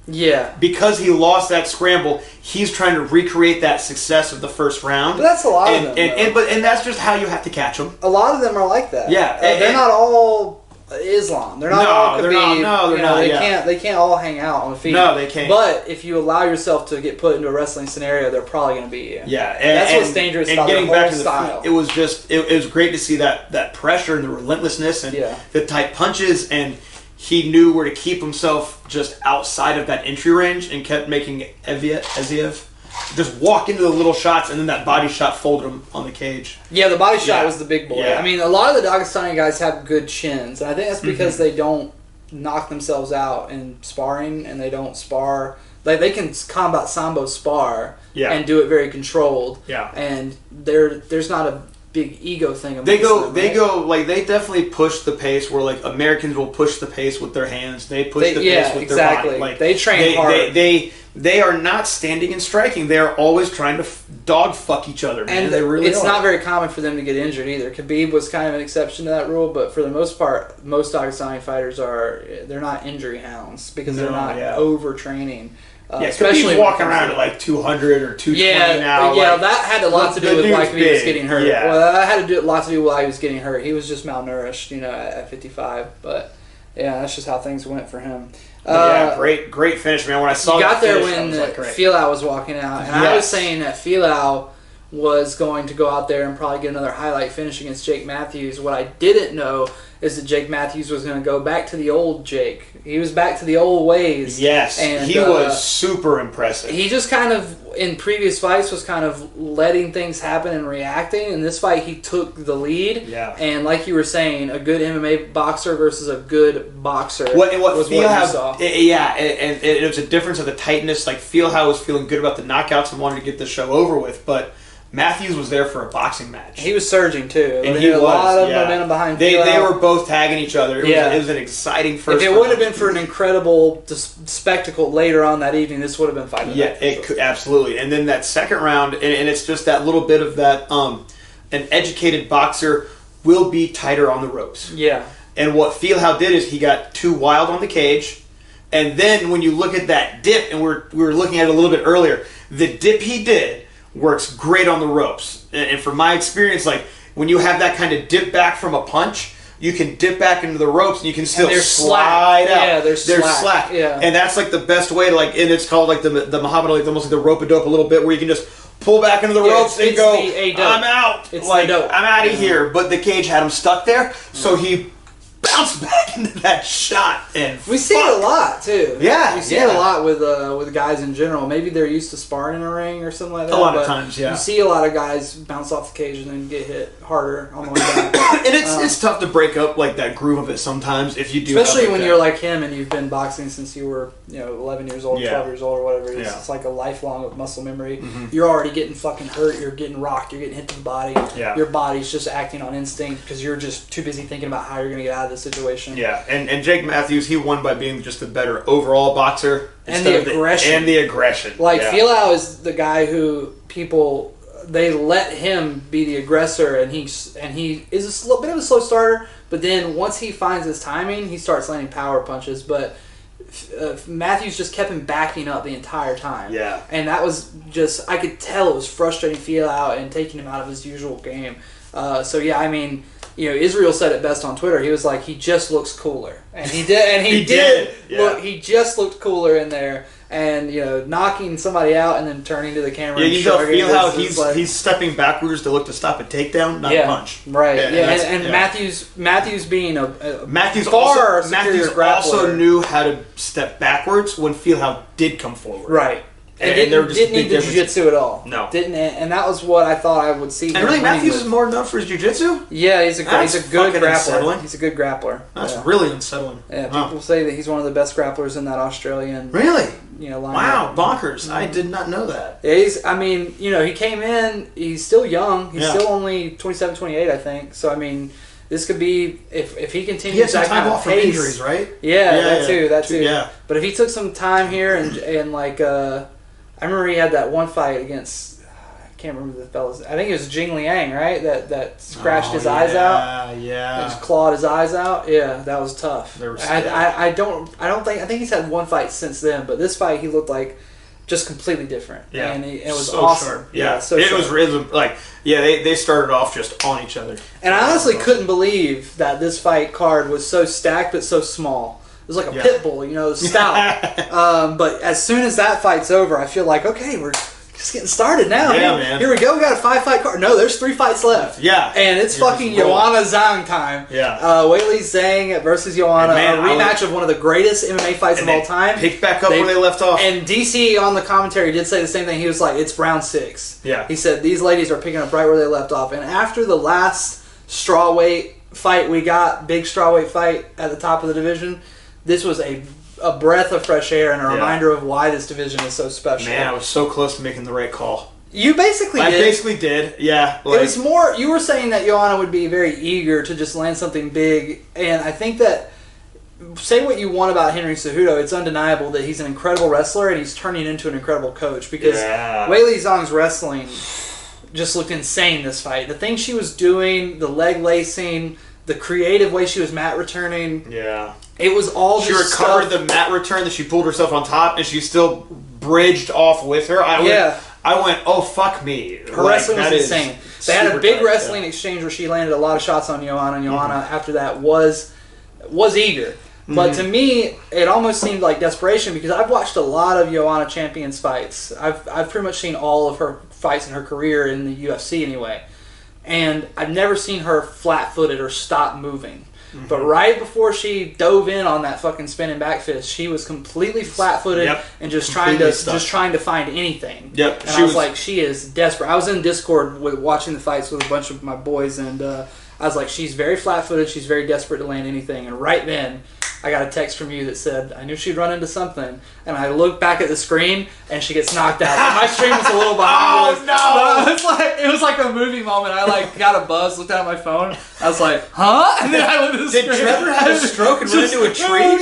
Yeah. Because he lost that scramble, he's trying to recreate that success of the first round. But that's a lot of them. And that's just how you have to catch them. A lot of them are like that. Yeah. They're not all Islam. They're not all Khabib. They're not. They can't all hang out on the feet. No, they can't. But if you allow yourself to get put into a wrestling scenario, they're probably going to beat you. Yeah, that's what's dangerous about the whole style. It was just it was great to see that pressure and the relentlessness and the tight punches, and he knew where to keep himself just outside of that entry range and kept making Eziev just walk into the little shots, and then that body shot folded him on the cage. Yeah, the body shot was the big boy. Yeah. I mean, a lot of the Dagestani guys have good chins, and I think that's because they don't knock themselves out in sparring, and they don't spar like they can combat sambo spar and do it very controlled. Yeah. And there's not a big ego thing. They go like they definitely push the pace where like Americans will push the pace with their hands. They push the pace with their body. Like they train hard. They are not standing and striking. They are always trying to dog fuck each other, man. And they really it's are. not very common for them to get injured either. Khabib was kind of an exception to that rule, but for the most part, most Dagestani fighters they're not injury hounds because they're not overtraining. Especially walking around at like 200 or 220 now. Yeah, that had a lot to do with why he was getting hurt. Yeah. Well, that had a lot to do with why he was getting hurt. He was just malnourished, at 55. But yeah, that's just how things went for him. Great finish, man. When I saw he got there finish, when Filau was walking out, and I was saying that Filau was going to go out there and probably get another highlight finish against Jake Matthews. What I didn't know is that Jake Matthews was going to go back to the old Jake. He was back to the old ways. Yes, and he was super impressive. He just kind of, in previous fights, was kind of letting things happen and reacting. In this fight, he took the lead. Yeah. And like you were saying, a good MMA boxer versus a good boxer what was what you saw. And it was a difference of the tightness. Like, Fieldhouse was feeling good about the knockouts and wanted to get the show over with, but Matthews was there for a boxing match. He was surging too. And he was, a lot of momentum behind They were both tagging each other. It was an exciting first. If it would have been for an incredible spectacle later on that evening, this would have been fighting. Yeah, it could, absolutely. And then that second round, and it's just that little bit of that. An educated boxer will be tighter on the ropes. Yeah. And what Fieldhouse did is he got too wild on the cage, and then when you look at that dip, and we were looking at it a little bit earlier, the dip he did works great on the ropes. And from my experience, like when you have that kind of dip back from a punch, you can dip back into the ropes and you can still slide out. Yeah, they're slack. Yeah. And that's like the best way to and it's called like the Muhammad Ali, almost like the rope-a-dope a little bit, where you can just pull back into the ropes and go, I'm out. I'm out of here. But the cage had him stuck there, so he bounced back into that shot, and we see it a lot too. Yeah, we see it a lot with guys in general. Maybe they're used to sparring in a ring or something like that. A lot of times, yeah. You see a lot of guys bounce off the cage and then get hit harder on the way back. And it's tough to break up like that groove of it sometimes if you do. Especially when you're like him and you've been boxing since you were 11 years old, 12 years old, or whatever it is. Yeah. It's like a lifelong of muscle memory. Mm-hmm. You're already getting fucking hurt. You're getting rocked. You're getting hit to the body. Yeah. Your body's just acting on instinct because you're just too busy thinking about how you're going to get out of this situation. Yeah. And Jake Matthews, he won by being just a better overall boxer. And the aggression. Like, Filau is the guy who people, they let him be the aggressor, and he is a bit of a slow starter, but then once he finds his timing, he starts landing power punches, but Matthews just kept him backing up the entire time. Yeah. And that was just, I could tell it was frustrating Filau and taking him out of his usual game. Israel said it best on Twitter. He was like, he just looks cooler, and he did, and he did. Look, he just looked cooler in there, and knocking somebody out and then turning to the camera. Yeah, and you feel how he's stepping backwards to look to stop a takedown, not a punch. Right. And Matthews being a Matthews far superior grappler, also knew how to step backwards when Fieldhouse did come forward. Right. And didn't need the jiu-jitsu at all. No. And that was what I thought I would see. And really, Matthews is more known for his jiu-jitsu? Yeah, he's a good grappler. Unsettling. He's a good grappler. That's really unsettling. Yeah, people say that he's one of the best grapplers in that Australian. Really? Lineup. Wow, bonkers! I did not know that. Yeah, he came in. He's still young. He's still only 27, 28, I think. So this could be if he continues. He had some time off from injuries, right? Yeah, that too. Yeah. But if he took some time here and I remember he had that one fight against, I can't remember the fellas. I think it was Jing Liang, right? That scratched his eyes out. Yeah. Just clawed his eyes out. Yeah, that was tough. I think he's had one fight since then, but this fight he looked like just completely different. Yeah. And it was so awesome. Sharp. Yeah. It was like, they started off just on each other. And I honestly couldn't believe that this fight card was so stacked but so small. It was like a pit bull, stout. But as soon as that fight's over, I feel like, okay, we're just getting started now. Yeah, man. Here we go. We got a 5-fight card. No, there's 3 fights left. Yeah. And it's fucking Joanna Zhang time. Yeah. Weili Zhang versus Joanna. A rematch of one of the greatest MMA fights of all time. Picked back up where they left off. And DC on the commentary did say the same thing. He was like, it's round 6. Yeah. He said, these ladies are picking up right where they left off. And after the last strawweight fight we got, big strawweight fight at the top of the division, this was a a breath of fresh air and a reminder of why this division is so special. Man, I was so close to making the right call. You basically did. I basically did, yeah. It was more, you were saying that Joanna would be very eager to just land something big, and I think that, say what you want about Henry Cejudo, it's undeniable that he's an incredible wrestler and he's turning into an incredible coach, because Weili Zhang's wrestling just looked insane this fight. The things she was doing, the leg lacing, the creative way she was mat returning. Yeah. It was all she just recovered the mat return that she pulled herself on top, and she still bridged off with her. I went, oh, fuck me. Her wrestling was insane. They had a big wrestling exchange where she landed a lot of shots on Joanna, and Joanna, after that, was eager. But to me, it almost seemed like desperation, because I've watched a lot of Joanna Champion's fights. I've pretty much seen all of her fights in her career in the UFC anyway. And I've never seen her flat-footed or stop moving. But right before she dove in on that fucking spinning back fist, she was completely flat-footed and just trying to find anything. Yep. And I was like, she is desperate. I was in Discord watching the fights with a bunch of my boys, and I was like, she's very flat-footed. She's very desperate to land anything. And right then, I got a text from you that said, I knew she'd run into something. And I looked back at the screen, and she gets knocked out. And my stream was a little behind. Oh, no! It was like a movie moment. I got a buzz, looked at my phone. I was like, huh? And then I looked at the screen. Did Trevor have a stroke and run into a tree?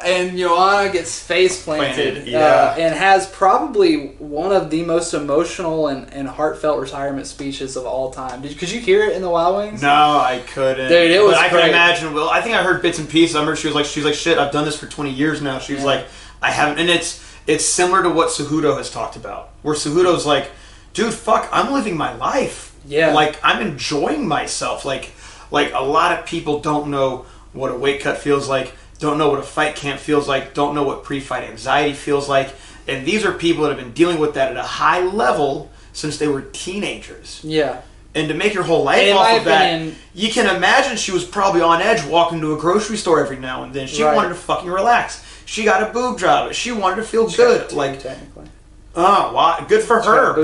And Joanna gets face planted and has probably one of the most emotional and heartfelt retirement speeches of all time. Could you hear it in the Wild Wings? No, I couldn't. Dude, it was I great. can imagine. Well, I think I heard bits and pieces. I remember she's like, shit, I've done this for 20 years now. She's like, I haven't. And it's similar to what Cejudo has talked about, where Cejudo's like, dude, fuck, I'm living my life. Yeah. Like, I'm enjoying myself. Like a lot of people don't know what a weight cut feels like, don't know what a fight camp feels like, don't know what pre-fight anxiety feels like. And these are people that have been dealing with that at a high level since they were teenagers. Yeah. And to make your whole life off of that, you can imagine she was probably on edge walking to a grocery store every now and then. She wanted to fucking relax. She got a boob job. She wanted to feel good. Technically. Oh, wow. Good for her.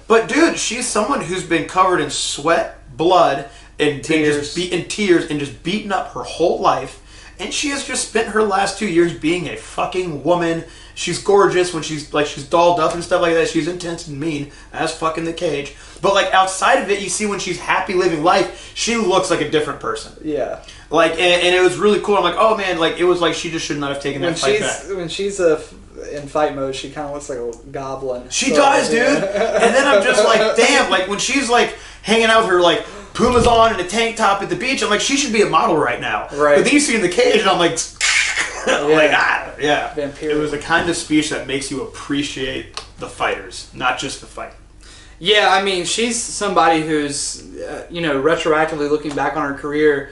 But dude, she's someone who's been covered in sweat, blood, and tears and just beaten up her whole life. And she has just spent her last 2 years being a fucking woman. She's gorgeous when she's dolled up and stuff like that. She's intense and mean as fucking the cage. But like outside of it, you see when she's happy living life, she looks like a different person. Yeah. Like and it was really cool. I'm like, oh man, like it was like she just should not have taken that fight back. When she's in fight mode, she kind of looks like a goblin. She does, dude. And then I'm just like, damn. Like when she's like hanging out with her like Pumas on and a tank top at the beach, I'm like, she should be a model right now. Right. But then you see her in the cage, and I'm like, Vampire. It was the kind of speech that makes you appreciate the fighters, not just the fight. Yeah, I mean, she's somebody who's, retroactively looking back on her career,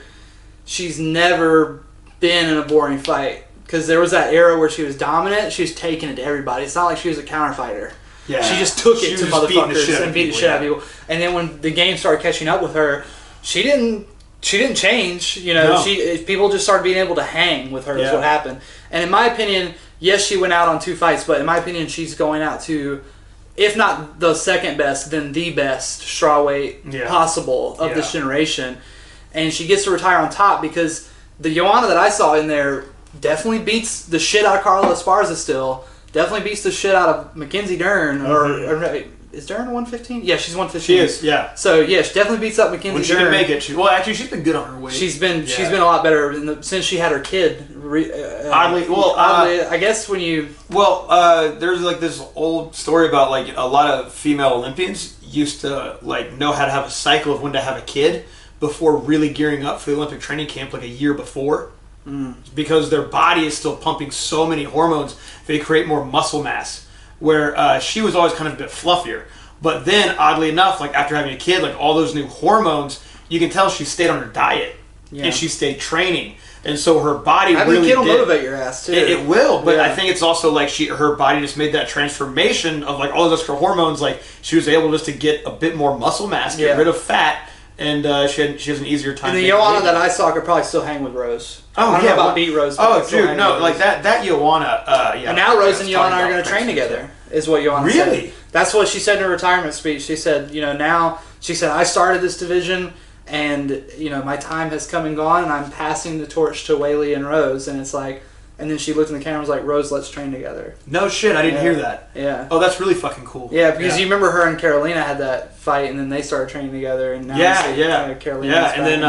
she's never been in a boring fight. Because there was that era where she was dominant, she was taking it to everybody. It's not like she was a counter fighter. Yeah. She just took it to motherfuckers and beat the shit out of people. And then when the game started catching up with her, she didn't change. People just started being able to hang with her is what happened. And in my opinion, yes, she went out on 2 fights, but in my opinion, she's going out to, if not the second best, then the best strawweight possible of this generation. And she gets to retire on top because the Joanna that I saw in there definitely beats the shit out of Carla Esparza still. Definitely beats the shit out of Mackenzie Dern. Or is Dern 115? Yeah, she's 115. She is, yeah. So, yeah, she definitely beats up Mackenzie Dern. When she can make it. She's been good on her weight. She's been a lot better since she had her kid. Oddly, I guess when you... Well, there's like this old story about like a lot of female Olympians used to like know how to have a cycle of when to have a kid before really gearing up for the Olympic training camp like a year before. Because their body is still pumping so many hormones, they create more muscle mass. Where she was always kind of a bit fluffier, but then oddly enough, like after having a kid, like all those new hormones, you can tell she stayed on her diet and she stayed training, and so her body having really a kid will motivate your ass too. It will, but I think it's also like her body just made that transformation of like all those extra hormones. Like she was able just to get a bit more muscle mass, get rid of fat. And she has an easier time. And the Joanna that I saw could probably still hang with Rose. Oh, I don't know about beat Rose. Oh, dude, no, like that Joanna. And now Rose and Joanna are going to train together, is what Joanna said. Really? That's what she said in her retirement speech. She said, now, I started this division and my time has come and gone, and I'm passing the torch to Weili and Rose, and it's like, and then she looked in the camera and was like, Rose, let's train together. No shit, I didn't hear that. Yeah. Oh, that's really fucking cool. Yeah, because you remember her and Carolina had that fight, and then they started training together, and now Carolina. And then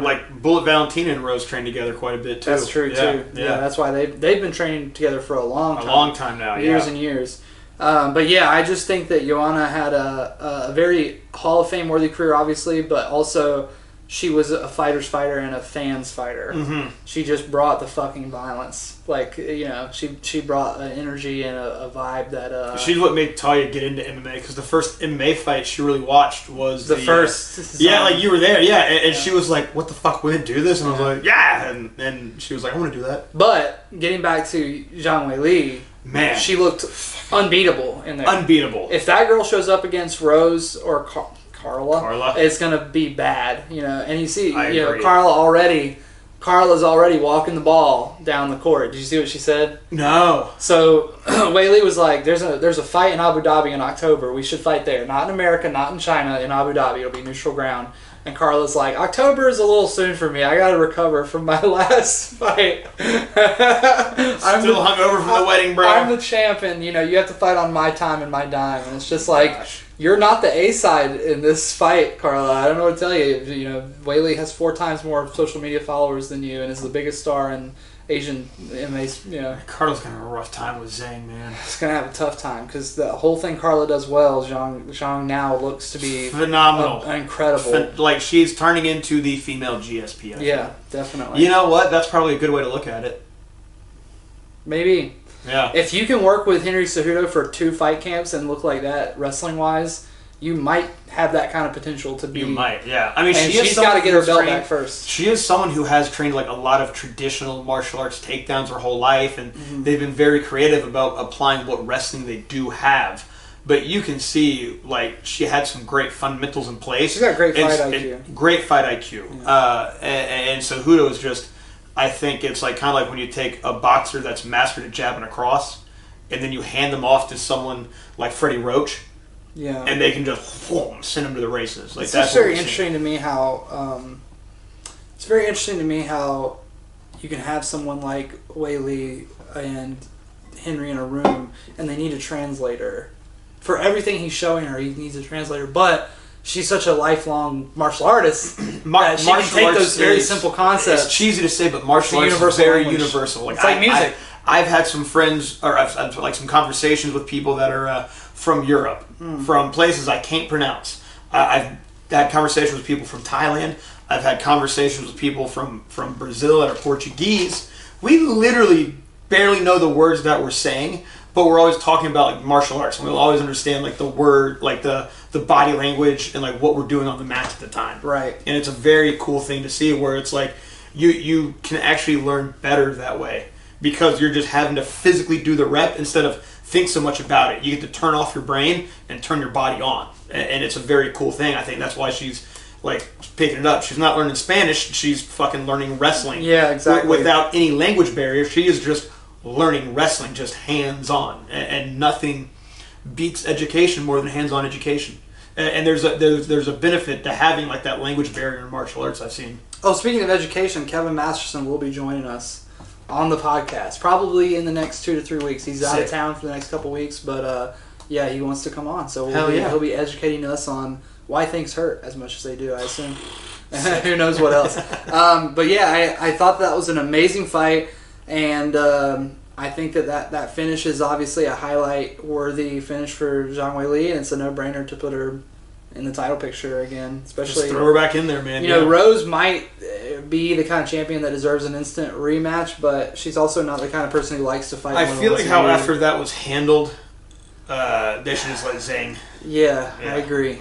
like Bullet Valentina and Rose trained together quite a bit too. That's true too. Yeah, that's why they've been training together for a long time. A long time now, years and years. But yeah, I just think that Joanna had a very Hall of Fame worthy career, obviously, but also she was a fighter's fighter and a fan's fighter. Mm-hmm. She just brought the fucking violence. Like, she brought an energy and a vibe that... She's what made Talia get into MMA, because the first MMA fight she really watched was the first... yeah, like you were there, and she was like, what the fuck, women do this? And I was like, yeah! And she was like, I want to do that. But, getting back to Zhang Weili... Man. She looked unbeatable in there. Unbeatable. If that girl shows up against Rose or Carla, it's going to be bad. And you see, Carla's already walking the ball down the court. Did you see what she said? No. So, Weili was like, there's a fight in Abu Dhabi in October. We should fight there. Not in America, not in China, in Abu Dhabi. It'll be neutral ground. And Carla's like, October is a little soon for me. I got to recover from my last fight. I'm still hungover from the wedding, bro. I'm the champ, and you have to fight on my time and my dime. And it's just like, you're not the A side in this fight, Carla. I don't know what to tell you. Weili has 4 times more social media followers than you, and is the biggest star in Asian MMA. Carla's gonna have a rough time with Zhang, man. It's gonna have a tough time because the whole thing Carla does well. Zhang now looks to be phenomenal, incredible. Like she's turning into the female GSP. Yeah, definitely. You know what? That's probably a good way to look at it. Maybe. Yeah. If you can work with Henry Cejudo for 2 fight camps and look like that wrestling wise, you might have that kind of potential to be. You might, yeah. I mean, she's got to get her belt back first. She is someone who has trained like a lot of traditional martial arts takedowns her whole life, and they've been very creative about applying what wrestling they do have. But you can see, like, she had some great fundamentals in place. She's got great fight IQ. Great fight IQ. Yeah. And Cejudo is just, I think it's like kind of like when you take a boxer that's mastered at jabbing across, and then you hand them off to someone like Freddie Roach. Yeah, and they can just send them to the races. Like, that's very interesting to me how it's very interesting to me how you can have someone like Weili and Henry in a room, and they need a translator for everything he's showing her. He needs a translator, but she's such a lifelong martial artist that she can take those very simple concepts. It's cheesy to say, but martial arts is very universal. Like, it's like music. I've had some friends, or I've had like some conversations with people that are from Europe, from places I can't pronounce. I've had conversations with people from Thailand. I've had conversations with people from Brazil that are Portuguese. We literally barely know the words that we're saying, but we're always talking about like martial arts, and we'll always understand like the word, like the body language, and like what we're doing on the mat at the time. Right. And it's a very cool thing to see, where it's like you can actually learn better that way, because you're just having to physically do the rep instead of think so much about it. You get to turn off your brain and turn your body on, and it's a very cool thing. I think that's why she's like picking it up. She's not learning Spanish; she's fucking learning wrestling. Yeah, exactly. Without any language barrier, she is just learning wrestling, just hands on, and nothing beats education more than hands on education. And there's a benefit to having like that language barrier in martial arts, I've seen. Oh, speaking of education, Kevin Masterson will be joining us on the podcast, probably in the next 2 to 3 weeks. He's out of town for the next couple weeks, but yeah, he wants to come on. So he'll be educating us on why things hurt as much as they do, I assume. Who knows what else. But yeah, I thought that was an amazing fight, and I think that finish is obviously a highlight-worthy finish for Zhang Weili, and it's a no-brainer to put her in the title picture again. Especially, just throw her back in there, man. You know, Rose might be the kind of champion that deserves an instant rematch, but she's also not the kind of person who likes to fight. I feel like how after that was handled, they should just let Zhang. Yeah, I agree.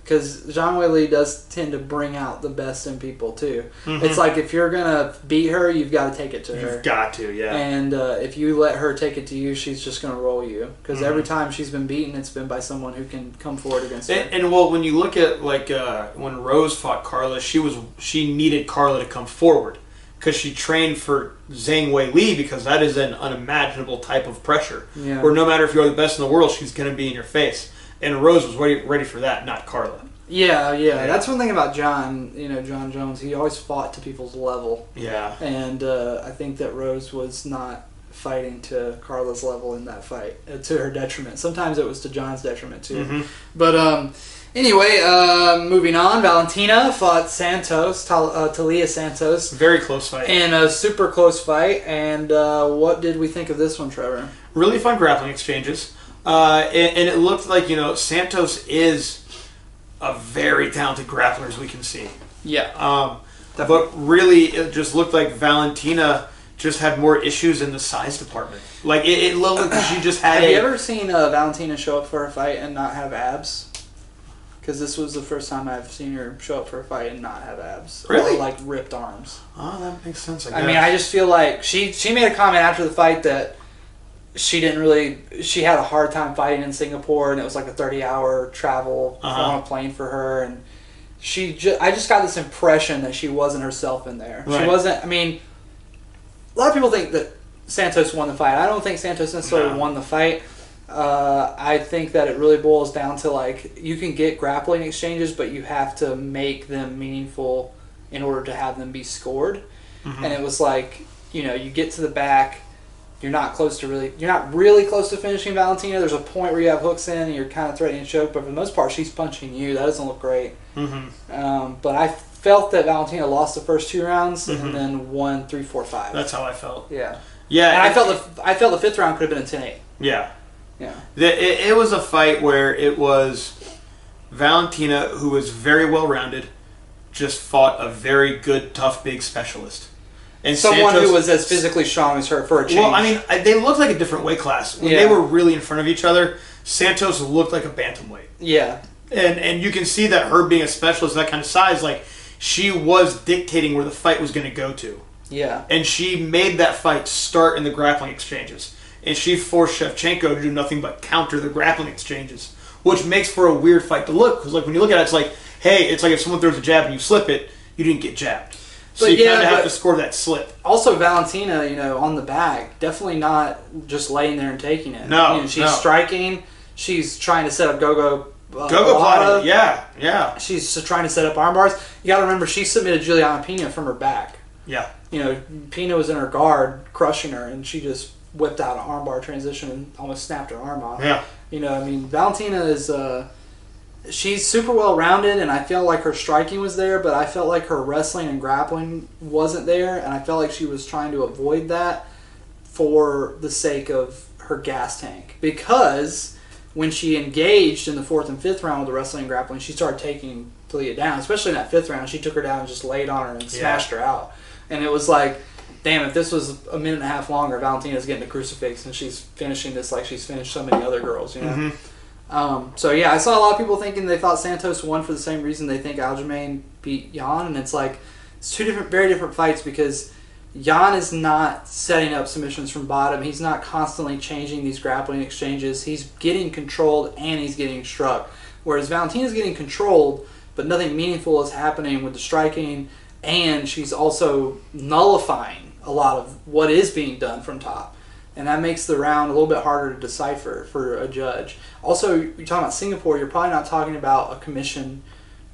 Because Zhang Weili does tend to bring out the best in people, too. Mm-hmm. It's like if you're going to beat her, you've got to take it to her. You've got to, yeah. And if you let her take it to you, she's just going to roll you. Because every time she's been beaten, it's been by someone who can come forward against her. And well, when you look at, like, when Rose fought Carla, she needed Carla to come forward. Because she trained for Zhang Weili, because that is an unimaginable type of pressure. Yeah. Where no matter if you're the best in the world, she's going to be in your face. And Rose was ready for that, not Carla. Yeah. That's one thing about John. John Jones. He always fought to people's level. Yeah. And I think that Rose was not fighting to Carla's level in that fight, to her detriment. Sometimes it was to John's detriment too. Mm-hmm. But anyway, moving on. Valentina fought Talia Santos. Very close fight. In a super close fight. And what did we think of this one, Trevor? Really fun grappling exchanges. And it looked like, Santos is a very talented grappler, as we can see. Yeah. But really, it just looked like Valentina just had more issues in the size department. Like, it looked like she just had Have you ever seen Valentina show up for a fight and not have abs? Because this was the first time I've seen her show up for a fight and not have abs. Really? Or, like, ripped arms. Oh, that makes sense, I guess. I mean, I just feel like she made a comment after the fight that she had a hard time fighting in Singapore, and it was like a 30-hour travel on a plane for her, and I just got this impression that she wasn't herself in there. Right. She wasn't. I mean, a lot of people think that Santos won the fight. I don't think Santos necessarily won the fight. I think that it really boils down to, like, you can get grappling exchanges, but you have to make them meaningful in order to have them be scored. Mm-hmm. And it was like, you get to the back. You're not really close to finishing Valentina. There's a point where you have hooks in and you're kind of threatening to choke, but for the most part, she's punching you. That doesn't look great. Mm-hmm. But I felt that Valentina lost the first 2 rounds and then won 3, 4, 5. That's how I felt. Yeah. Yeah. And I felt the 5th round could have been a 10-8. Yeah. Yeah. It was a fight where it was Valentina, who was very well-rounded, just fought a very good, tough, big specialist. And someone who was as physically strong as her for a change. Well, I mean, they looked like a different weight class. When they were really in front of each other, Santos looked like a bantamweight. Yeah. And you can see that her being a specialist, that kind of size, like, she was dictating where the fight was going to go to. Yeah. And she made that fight start in the grappling exchanges. And she forced Shevchenko to do nothing but counter the grappling exchanges, which makes for a weird fight to look. Because, like, when you look at it, it's like, hey, it's like if someone throws a jab and you slip it, you didn't get jabbed. So you kind of have to score that slip. Also, Valentina, on the back, definitely not just laying there and taking it. No, she's striking. She's trying to set up Gogo Plata. Yeah. She's trying to set up arm bars. You got to remember, she submitted Juliana Pena from her back. Yeah. Pena was in her guard, crushing her, and she just whipped out an armbar transition and almost snapped her arm off. Yeah. Valentina is... she's super well-rounded, and I felt like her striking was there, but I felt like her wrestling and grappling wasn't there, and I felt like she was trying to avoid that for the sake of her gas tank. Because when she engaged in the 4th and 5th round with the wrestling and grappling, she started taking Talia down, especially in that 5th round. She took her down and just laid on her and smashed her out. And it was like, damn, if this was a minute and a half longer, Valentina's getting a crucifix, and she's finishing this like she's finished so many other girls, Mm-hmm. So yeah, I saw a lot of people thinking they thought Santos won for the same reason they think Aljamain beat Jan, and it's like it's two very different fights because Jan is not setting up submissions from bottom. He's not constantly changing these grappling exchanges. He's getting controlled and he's getting struck. Whereas Valentina's getting controlled, but nothing meaningful is happening with the striking, and she's also nullifying a lot of what is being done from top. And that makes the round a little bit harder to decipher for a judge. Also, you're talking about Singapore, you're probably not talking about a commission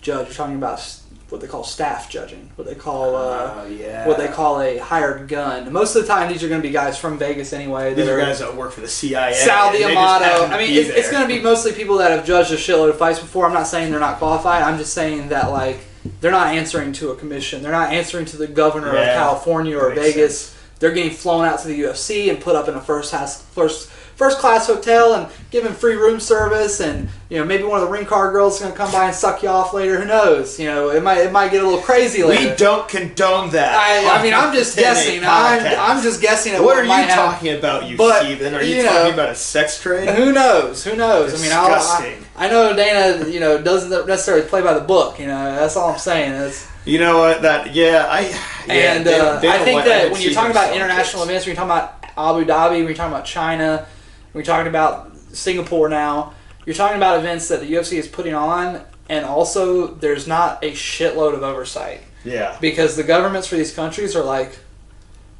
judge. You're talking about what they call staff judging, what they call a hired gun. Most of the time, these are going to be guys from Vegas anyway. These are guys that work for the CIA. Saudi Amato. I mean, it's going to be mostly people that have judged a shitload of fights before. I'm not saying they're not qualified. I'm just saying that, like, they're not answering to a commission. They're not answering to the governor of California or Vegas. Sense. They're getting flown out to the UFC and put up in a first class hotel and given free room service, and maybe one of the ring car girls is going to come by and suck you off later. Who knows? It might get a little crazy later. We don't condone that. I mean, I'm just guessing. I'm just guessing at what are you talking about, you heathen? Are you talking about a sex trade? Who knows? Disgusting. I know Dana, doesn't necessarily play by the book. That's all I'm saying. You know what? I think that when you're talking about international events, when you're talking about Abu Dhabi, when you're talking about China, when you're talking about Singapore now, you're talking about events that the UFC is putting on, and also there's not a shitload of oversight. Yeah. Because the governments for these countries are like,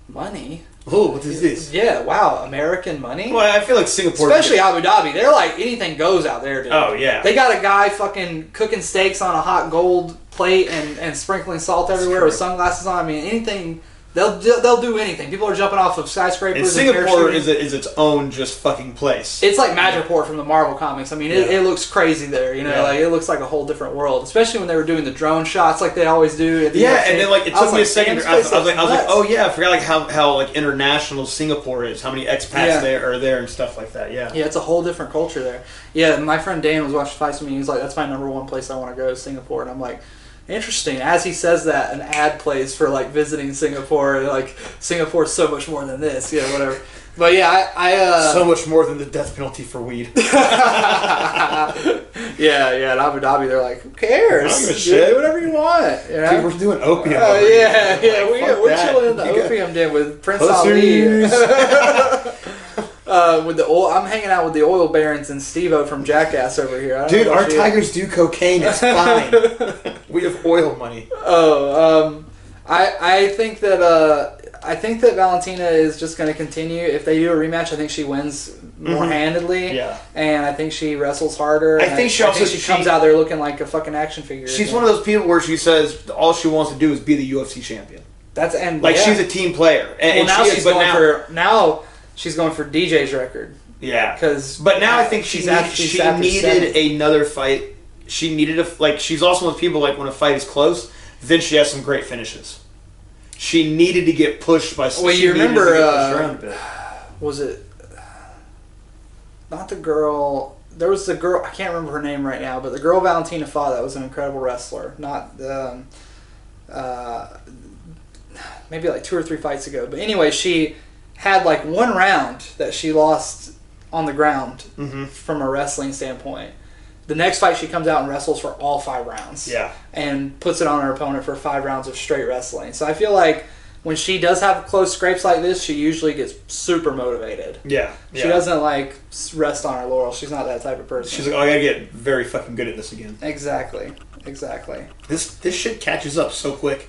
money? Oh, what is this? Yeah, wow, American money. Well, I feel like Singapore, especially Abu Dhabi, they're like anything goes out there, dude. Oh yeah, they got a guy fucking cooking steaks on a hot gold plate and sprinkling salt everywhere with sunglasses on. I mean, anything. They'll do anything. People are jumping off of skyscrapers. And Singapore is its own just fucking place. It's like Madripoor from the Marvel comics. I mean, it looks crazy there. You know, like it looks like a whole different world. Especially when they were doing the drone shots, like they always do. At the UFC. And then like it took me a second. I was like, oh yeah, I forgot like how like international Singapore is. How many expats there are there and stuff like that. Yeah. Yeah, it's a whole different culture there. Yeah, my friend Dan was watching fights with me. He's like, that's my number one place I want to go is Singapore, and I'm like. Interesting. As he says that, an ad plays for like visiting Singapore. Like Singapore's so much more than this. Yeah, whatever. But yeah, I so much more than the death penalty for weed. yeah. In Abu Dhabi, they're like, who cares? I don't give a shit. Do whatever you want. You know? Dude, we're doing opium. Yeah. We're chilling in the opium den with Prince Ali. With the oil, I'm hanging out with the oil barons and Steve-O from Jackass over here. Dude, our tigers do cocaine. It's fine. We have oil money. I think that Valentina is just going to continue. If they do a rematch, I think she wins more handedly. Yeah. And I think she wrestles harder. I think she comes out there looking like a fucking action figure. She's one of those people where she says all she wants to do is be the UFC champion. She's a team player. And now she's going for DJ's record. Yeah. But now I think she needed another fight. She needed she's also one of those people like when a fight is close, then she has some great finishes. She needed to get pushed by. Well, you remember? Was it not the girl? There was the girl. I can't remember her name right now, but the girl Valentina fought that was an incredible wrestler. Not maybe like 2 or 3 fights ago. But anyway, she had like one round that she lost on the ground from a wrestling standpoint. The next fight, she comes out and wrestles for all 5 rounds. Yeah. And puts it on her opponent for 5 rounds of straight wrestling. So I feel like when she does have close scrapes like this, she usually gets super motivated. Yeah. She doesn't like rest on her laurels. She's not that type of person. She's like, I gotta get very fucking good at this again. Exactly. This shit catches up so quick.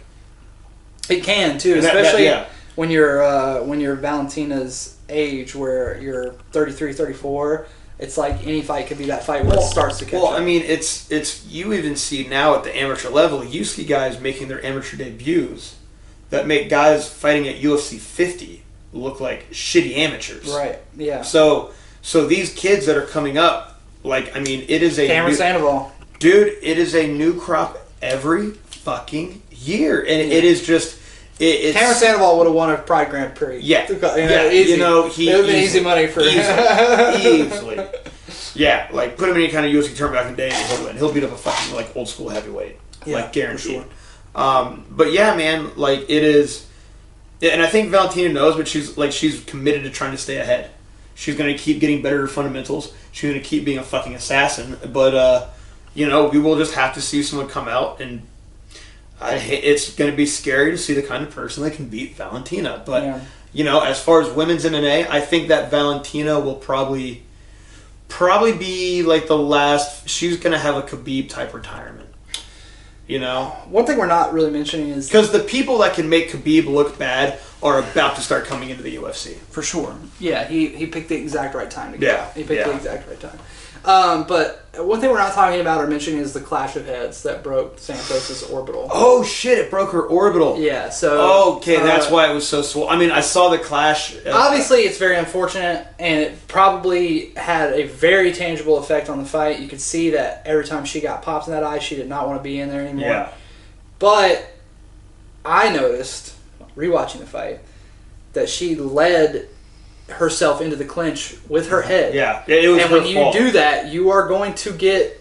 It can too, especially when you're Valentina's age, where you're 33, 34. It's like any fight could be that fight where it starts to catch up. Well, I mean, it's you even see now at the amateur level, you see guys making their amateur debuts that make guys fighting at UFC 50 look like shitty amateurs. Right, yeah. So these kids that are coming up, like, I mean, it is a Cameron Sandoval. Dude, it is a new crop every fucking year. And it is just... Cameron Sandoval would have won a Pride Grand Prix. Yeah. Easy. It would have been easy money for easily. Yeah, like put him in any kind of UFC tournament back in the day, and he'll win. He'll beat up a fucking like old school heavyweight, like guaranteed. Sure. But yeah, man, like it is, and I think Valentina knows, but she's committed to trying to stay ahead. She's gonna keep getting better at her fundamentals. She's gonna keep being a fucking assassin. But we will just have to see someone come out and. It's going to be scary to see the kind of person that can beat Valentina. But, as far as women's MMA, I think that Valentina will probably be like the last... She's going to have a Khabib-type retirement. One thing we're not really mentioning is... Because the people that can make Khabib look bad are about to start coming into the UFC. For sure. Yeah, he picked the exact right time to go. Yeah. He picked the exact right time. But one thing we're not talking about or mentioning is the clash of heads that broke Santos' orbital. Oh shit! It broke her orbital. Yeah. So. Okay, that's why it was so swollen. I mean, I saw the clash. Obviously, it's very unfortunate, and it probably had a very tangible effect on the fight. You could see that every time she got popped in that eye, she did not want to be in there anymore. Yeah. But I noticed, rewatching the fight, that she led herself into the clinch with her head. Yeah, it was. And when you do that, you are going to get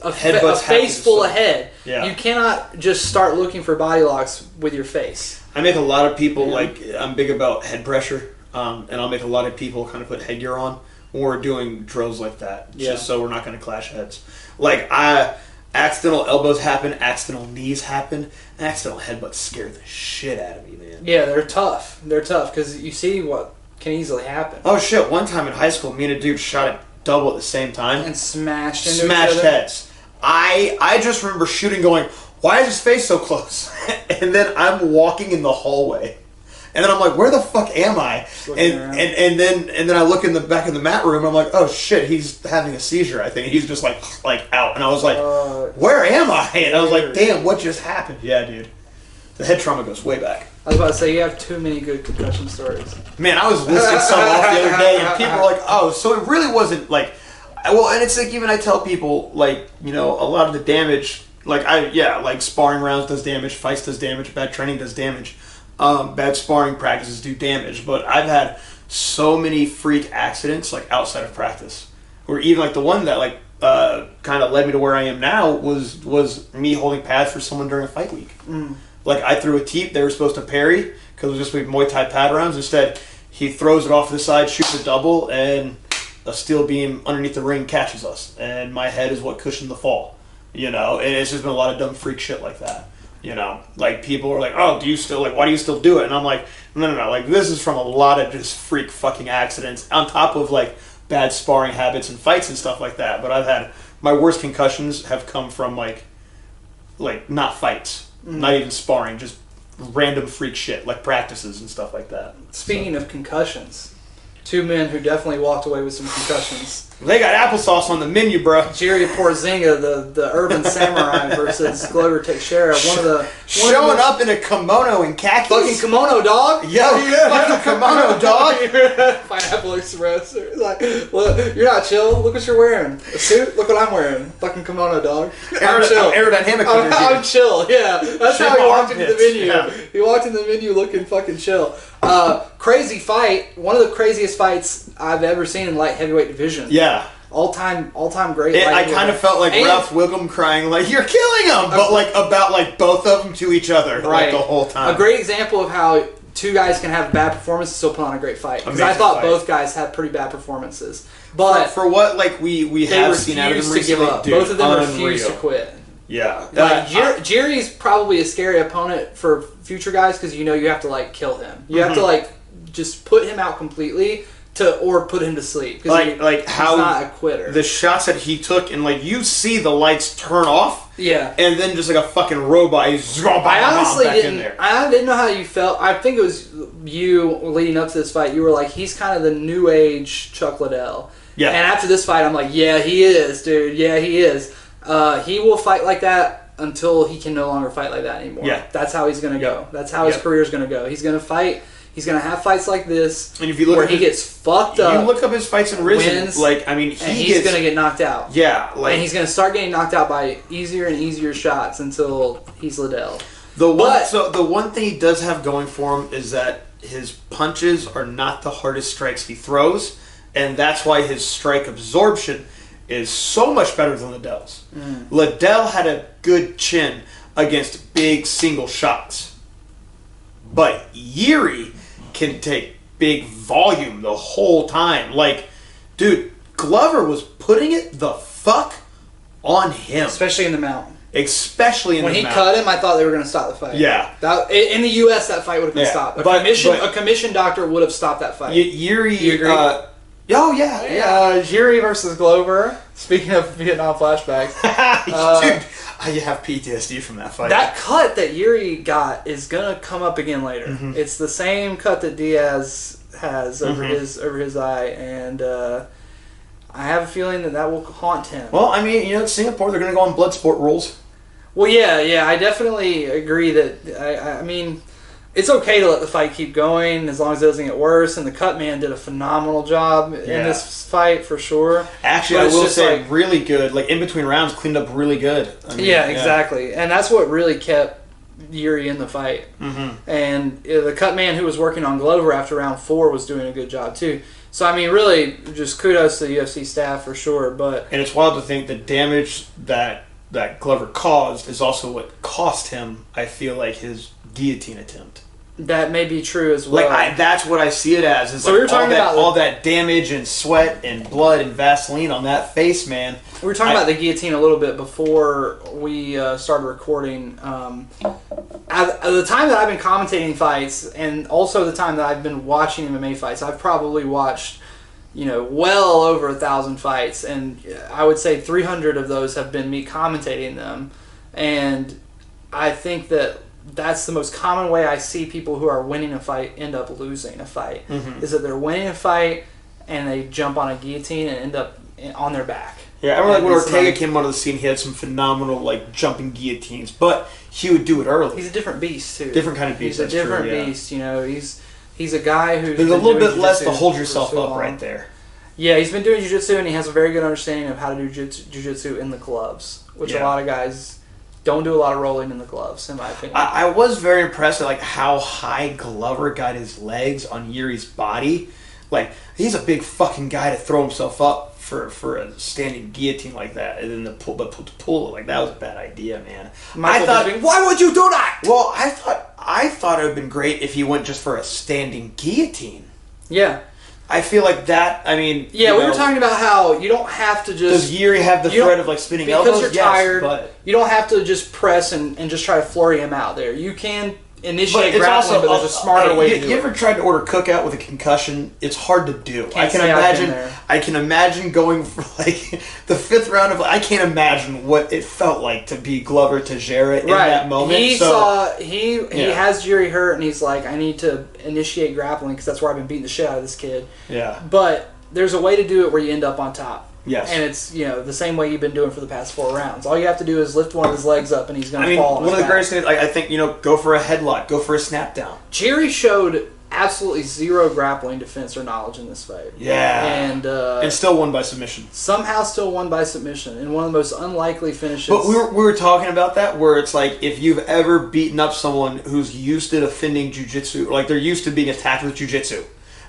a face full of head. Yeah. You cannot just start looking for body locks with your face. I make a lot of people like I'm big about head pressure, and I'll make a lot of people kind of put headgear on when we're doing drills like that, just so we're not going to clash heads. Like accidental elbows happen, accidental knees happen, accidental headbutts scare the shit out of me, man. Yeah, they're tough. They're tough because you see what can easily happen. Oh shit! One time in high school, me and a dude shot it double at the same time and smashed heads. I just remember shooting, going, "Why is his face so close?" And then I'm walking in the hallway, And then I'm like, where the fuck am I? And then I look in the back of the mat room. And I'm like, oh shit, he's having a seizure. I think he's just like out. And I was like, where am I? And I was like, damn, what just happened? Yeah, dude, the head trauma goes way back. I was about to say, you have too many good concussion stories. Man, I was listing some off the other day, and people were like, oh, so it really wasn't like, well, and it's like, even I tell people, like, you know, a lot of the damage, like, like sparring rounds does damage, fights does damage, bad training does damage, bad sparring practices do damage, but I've had so many freak accidents, like, outside of practice, or even, like, the one that, like, kind of led me to where I am now was me holding pads for someone during a fight week. Like, I threw a teep, they were supposed to parry, because it was just like Muay Thai pad rounds. Instead, he throws it off to the side, shoots a double, and a steel beam underneath the ring catches us. And my head is what cushioned the fall, you know? And it's just been a lot of dumb freak shit like that, you know? Like, people are like, oh, why do you still do it? And I'm like, no. Like, this is from a lot of just freak fucking accidents, on top of, like, bad sparring habits and fights and stuff like that. But I've had, my worst concussions have come from, like not fights. Not even sparring, just random freak shit, like practices and stuff like that. Speaking of concussions, two men who definitely walked away with some concussions. They got applesauce on the menu, bro. Jerry Porzinga, the urban samurai, versus Glover Teixeira. Showing up in a kimono and khakis. Fucking kimono, dog. Yo, fucking kimono, dog. Pineapple Express. Like, look, you're not chill. Look what you're wearing. A suit. Look what I'm wearing. Fucking kimono, dog. I'm chill. Aerodynamic. I'm chill. Yeah, that's how he walked into the menu. Yeah. He walked into the menu looking fucking chill. Crazy fight. One of the craziest fights I've ever seen in light heavyweight division. Yeah. All time great. I kind of felt like Ralph Wiggum crying like, you're killing him, but like about like both of them to each other like the whole time. A great example of how two guys can have bad performances and still put on a great fight. Because I thought both guys had pretty bad performances. But for what like we have seen out of them recently, give up. Dude, both of them refused to quit. Yeah. Like, Jerry's probably a scary opponent for future guys because you know you have to like kill him. You have to like just put him out completely or put him to sleep. Like how he's not a quitter. The shots that he took and like you see the lights turn off. Yeah. And then just like a fucking robot, he's I honestly didn't know how you felt. I think it was you leading up to this fight. You were like, he's kind of the new age Chuck Liddell. Yeah. And after this fight, I'm like, yeah, he is, dude. Yeah, he is. He will fight like that until he can no longer fight like that anymore. Yeah. That's how he's going to go. That's how his career is going to go. He's going to fight. He's going to have fights like this, and if you look where he gets fucked up. You look up his fights in Risen, wins, like I mean, he's going to get knocked out. Yeah, and he's going to start getting knocked out by easier and easier shots until he's Liddell. The one thing he does have going for him is that his punches are not the hardest strikes he throws, and that's why his strike absorption is so much better than Liddell's. Liddell had a good chin against big single shots, but Yuri can take big volume the whole time. Like, dude, Glover was putting it the fuck on him. Especially in the mount. Especially in when the he mount. cut him, I thought they were going to stop the fight. Yeah. In the U.S., that fight would have been stopped. A commission doctor would have stopped that fight. Yuri... Do you agree? Yuri versus Glover. Speaking of Vietnam flashbacks. Dude, you have PTSD from that fight. That cut that Yuri got is going to come up again later. It's the same cut that Diaz has over his eye, and I have a feeling that will haunt him. Well, I mean, you know, Singapore, they're going to go on blood sport rules. Well, yeah, I definitely agree that, I mean, it's okay to let the fight keep going as long as it doesn't get worse, and the cut man did a phenomenal job in this fight, for sure. Actually, I will say, like, really good. Like, in between rounds, cleaned up really good. I mean, exactly. And that's what really kept Yuri in the fight. And the cut man who was working on Glover after round 4 was doing a good job, too. So, I mean, really, just kudos to the UFC staff, for sure. And it's wild to think the damage that Glover caused is also what cost him, I feel like, his guillotine attempt. That may be true as well. Like that's what I see it as. So like we were talking about all that damage and sweat and blood and Vaseline on that face, man. We were talking about the guillotine a little bit before we started recording. At the time that I've been commentating fights, and also the time that I've been watching MMA fights, I've probably watched, well over 1,000 fights, and I would say 300 of those have been me commentating them. And I think that that's the most common way I see people who are winning a fight end up losing a fight. Mm-hmm. Is that they're winning a fight and they jump on a guillotine and end up on their back. Yeah, I remember when Ortega came onto the scene, he had some phenomenal jumping guillotines, but he would do it early. He's a different beast too. Different kind of beast. He's a different beast. He's a guy who's there's a little bit less to hold yourself up right there. Yeah, he's been doing jiu-jitsu and he has a very good understanding of how to do jiu-jitsu in the gloves, which a lot of guys don't do a lot of rolling in the gloves, in my opinion. I was very impressed at how high Glover got his legs on Yuri's body. He's a big fucking guy to throw himself up for a standing guillotine like that, and then to pull it that was a bad idea, man. I thought, why would you do that? Well, I thought it would have been great if he went just for a standing guillotine. Yeah. I feel like that. I mean, we were talking about how you don't have to just. Does Yuri have the threat of spinning elbows? Because you're tired. But you don't have to just press and just try to flurry him out there. You can initiate grappling, but there's a smarter way to do it. You ever tried to order cookout with a concussion? It's hard to do. I can imagine going for the fifth round of. I can't imagine what it felt like to be Glover Teixeira in that moment. He has Yuri hurt, and he's like, I need to initiate grappling because that's where I've been beating the shit out of this kid. Yeah. But there's a way to do it where you end up on top. Yes. And it's, the same way you've been doing for the past 4 rounds. All you have to do is lift one of his legs up and he's going to fall on his one of the back. greatest things, I think, go for a headlock, go for a snap down. Jerry showed absolutely zero grappling defense or knowledge in this fight. Yeah. And still won by submission. Somehow still won by submission in one of the most unlikely finishes. But we were talking about that where it's if you've ever beaten up someone who's used to defending jiu-jitsu, they're used to being attacked with jiu-jitsu.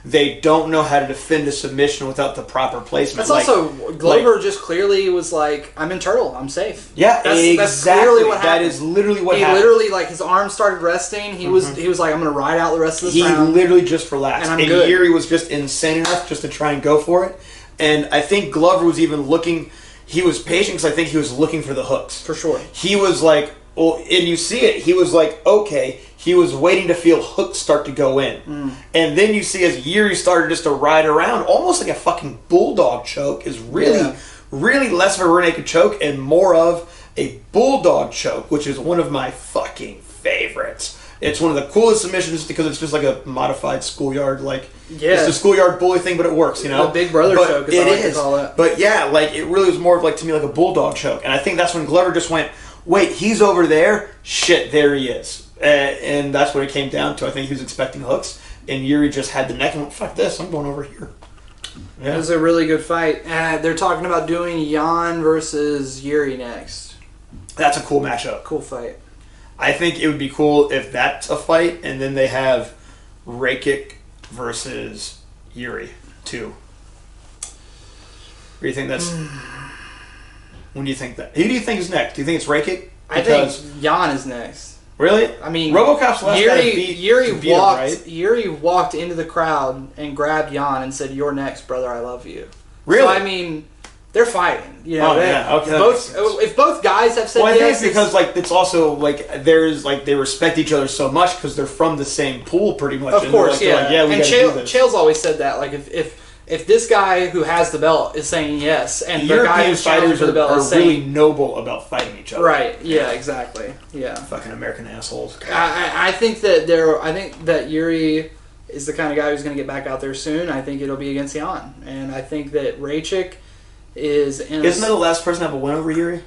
They don't know how to defend a submission without the proper placement. That's also Glover just clearly was I'm in turtle. I'm safe. Yeah, exactly. That's clearly what happened. That is literally what happened. He literally his arms started resting. He was like, I'm going to ride out the rest of this round. He literally just relaxed. And I'm good. Yuri was just insane enough just to try and go for it. And I think Glover was even looking. He was patient because I think he was looking for the hooks. For sure. He was and you see it. He was okay. He was waiting to feel hooks start to go in. And then you see as Yuri started just to ride around, almost like a fucking bulldog choke, is really less of a rear naked choke and more of a bulldog choke, which is one of my fucking favorites. It's one of the coolest submissions because it's just like a modified schoolyard, it's the schoolyard bully thing, but it works, The big brother choke, as I like to call it. But yeah, it really was more of to me like a bulldog choke. And I think that's when Glover just went, wait, he's over there? Shit, there he is. And that's what it came down to. I think he was expecting hooks, and Yuri just had the neck and went, fuck this, I'm going over here. Yeah. It was a really good fight. They're talking about doing Jan versus Yuri next. That's a cool matchup. Cool fight. I think it would be cool if that's a fight, and then they have Rakic versus Yuri, too. Or do you think that's... When do you think that? Who do you think is next? Do you think it's Rakic? I think Jan is next. Really? I mean, RoboCop's last guy to beat him, right? Yuri walked into the crowd and grabbed Jan and said, "You're next, brother. I love you." Really? So I mean, they're fighting. Okay. If both guys have said I yes, think it's because it's also there's they respect each other so much because they're from the same pool pretty much. Of course, we gotta do this. Chael's always said that. If this guy who has the belt is saying yes, and the guy who's challenging for the belt is saying... really noble about fighting each other. Right, yeah, exactly. Yeah. Fucking American assholes. I think that Yuri is the kind of guy who's going to get back out there soon. I think it'll be against Jan. And I think that Rakic is... Isn't that the last person to have a win over Yuri?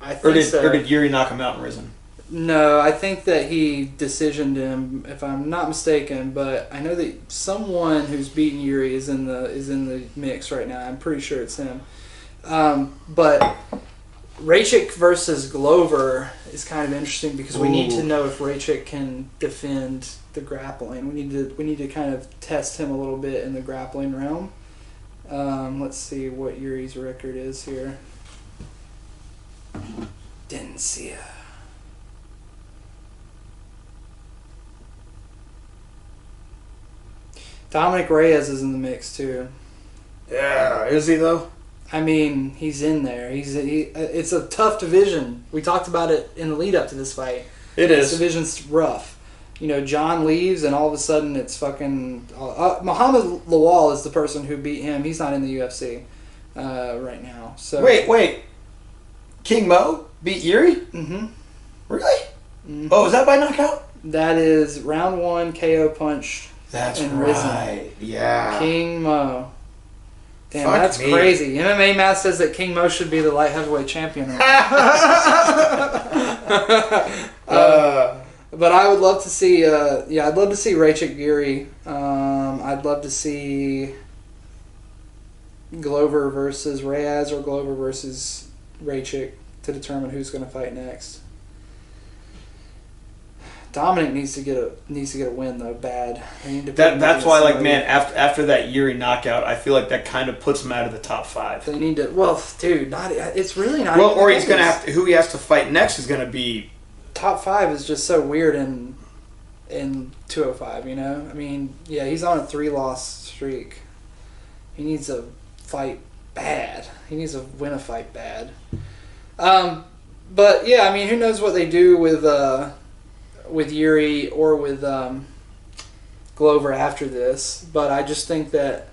I think so. Or did Yuri knock him out in Risen? No, I think that he decisioned him, if I'm not mistaken. But I know that someone who's beaten Yuri is in the mix right now. I'm pretty sure it's him. But Rakic versus Glover is kind of interesting because we need to know if Rakic can defend the grappling. We need to kind of test him a little bit in the grappling realm. Let's see what Yuri's record is here. Didn't see it. Dominic Reyes is in the mix too. Yeah, is he though? I mean, he's in there. It's a tough division. We talked about it in the lead up to this fight. This division's rough. John leaves, and all of a sudden it's fucking... Muhammad Lawal is the person who beat him. He's not in the UFC right now. So Wait. King Mo beat Yuri? Mm-hmm. Really? Oh, is that by knockout? That is round 1 KO punch. That's and right. risen. Yeah. King Mo. Damn, Fuck that's me. crazy. MMA Math says that King Mo should be the light heavyweight champion. But I would love to see, I'd love to see Rachik Geary. I'd love to see Glover versus Reyes or Glover versus Rachik to determine who's going to fight next. Dominic needs to get a win though, bad. That's why, like, man, after that Yuri knockout, I feel like that kind of puts him out of the top 5. They need to. Well, dude, it's really not. Well, or he's gonna have to. Who he has to fight next is gonna be. Top 5 is just so weird in 205. You know, I mean, yeah, he's on a 3-loss streak. He needs to fight bad. He needs to win a fight bad. But yeah, I mean, who knows what they do with Yuri or with Glover after this, but I just think that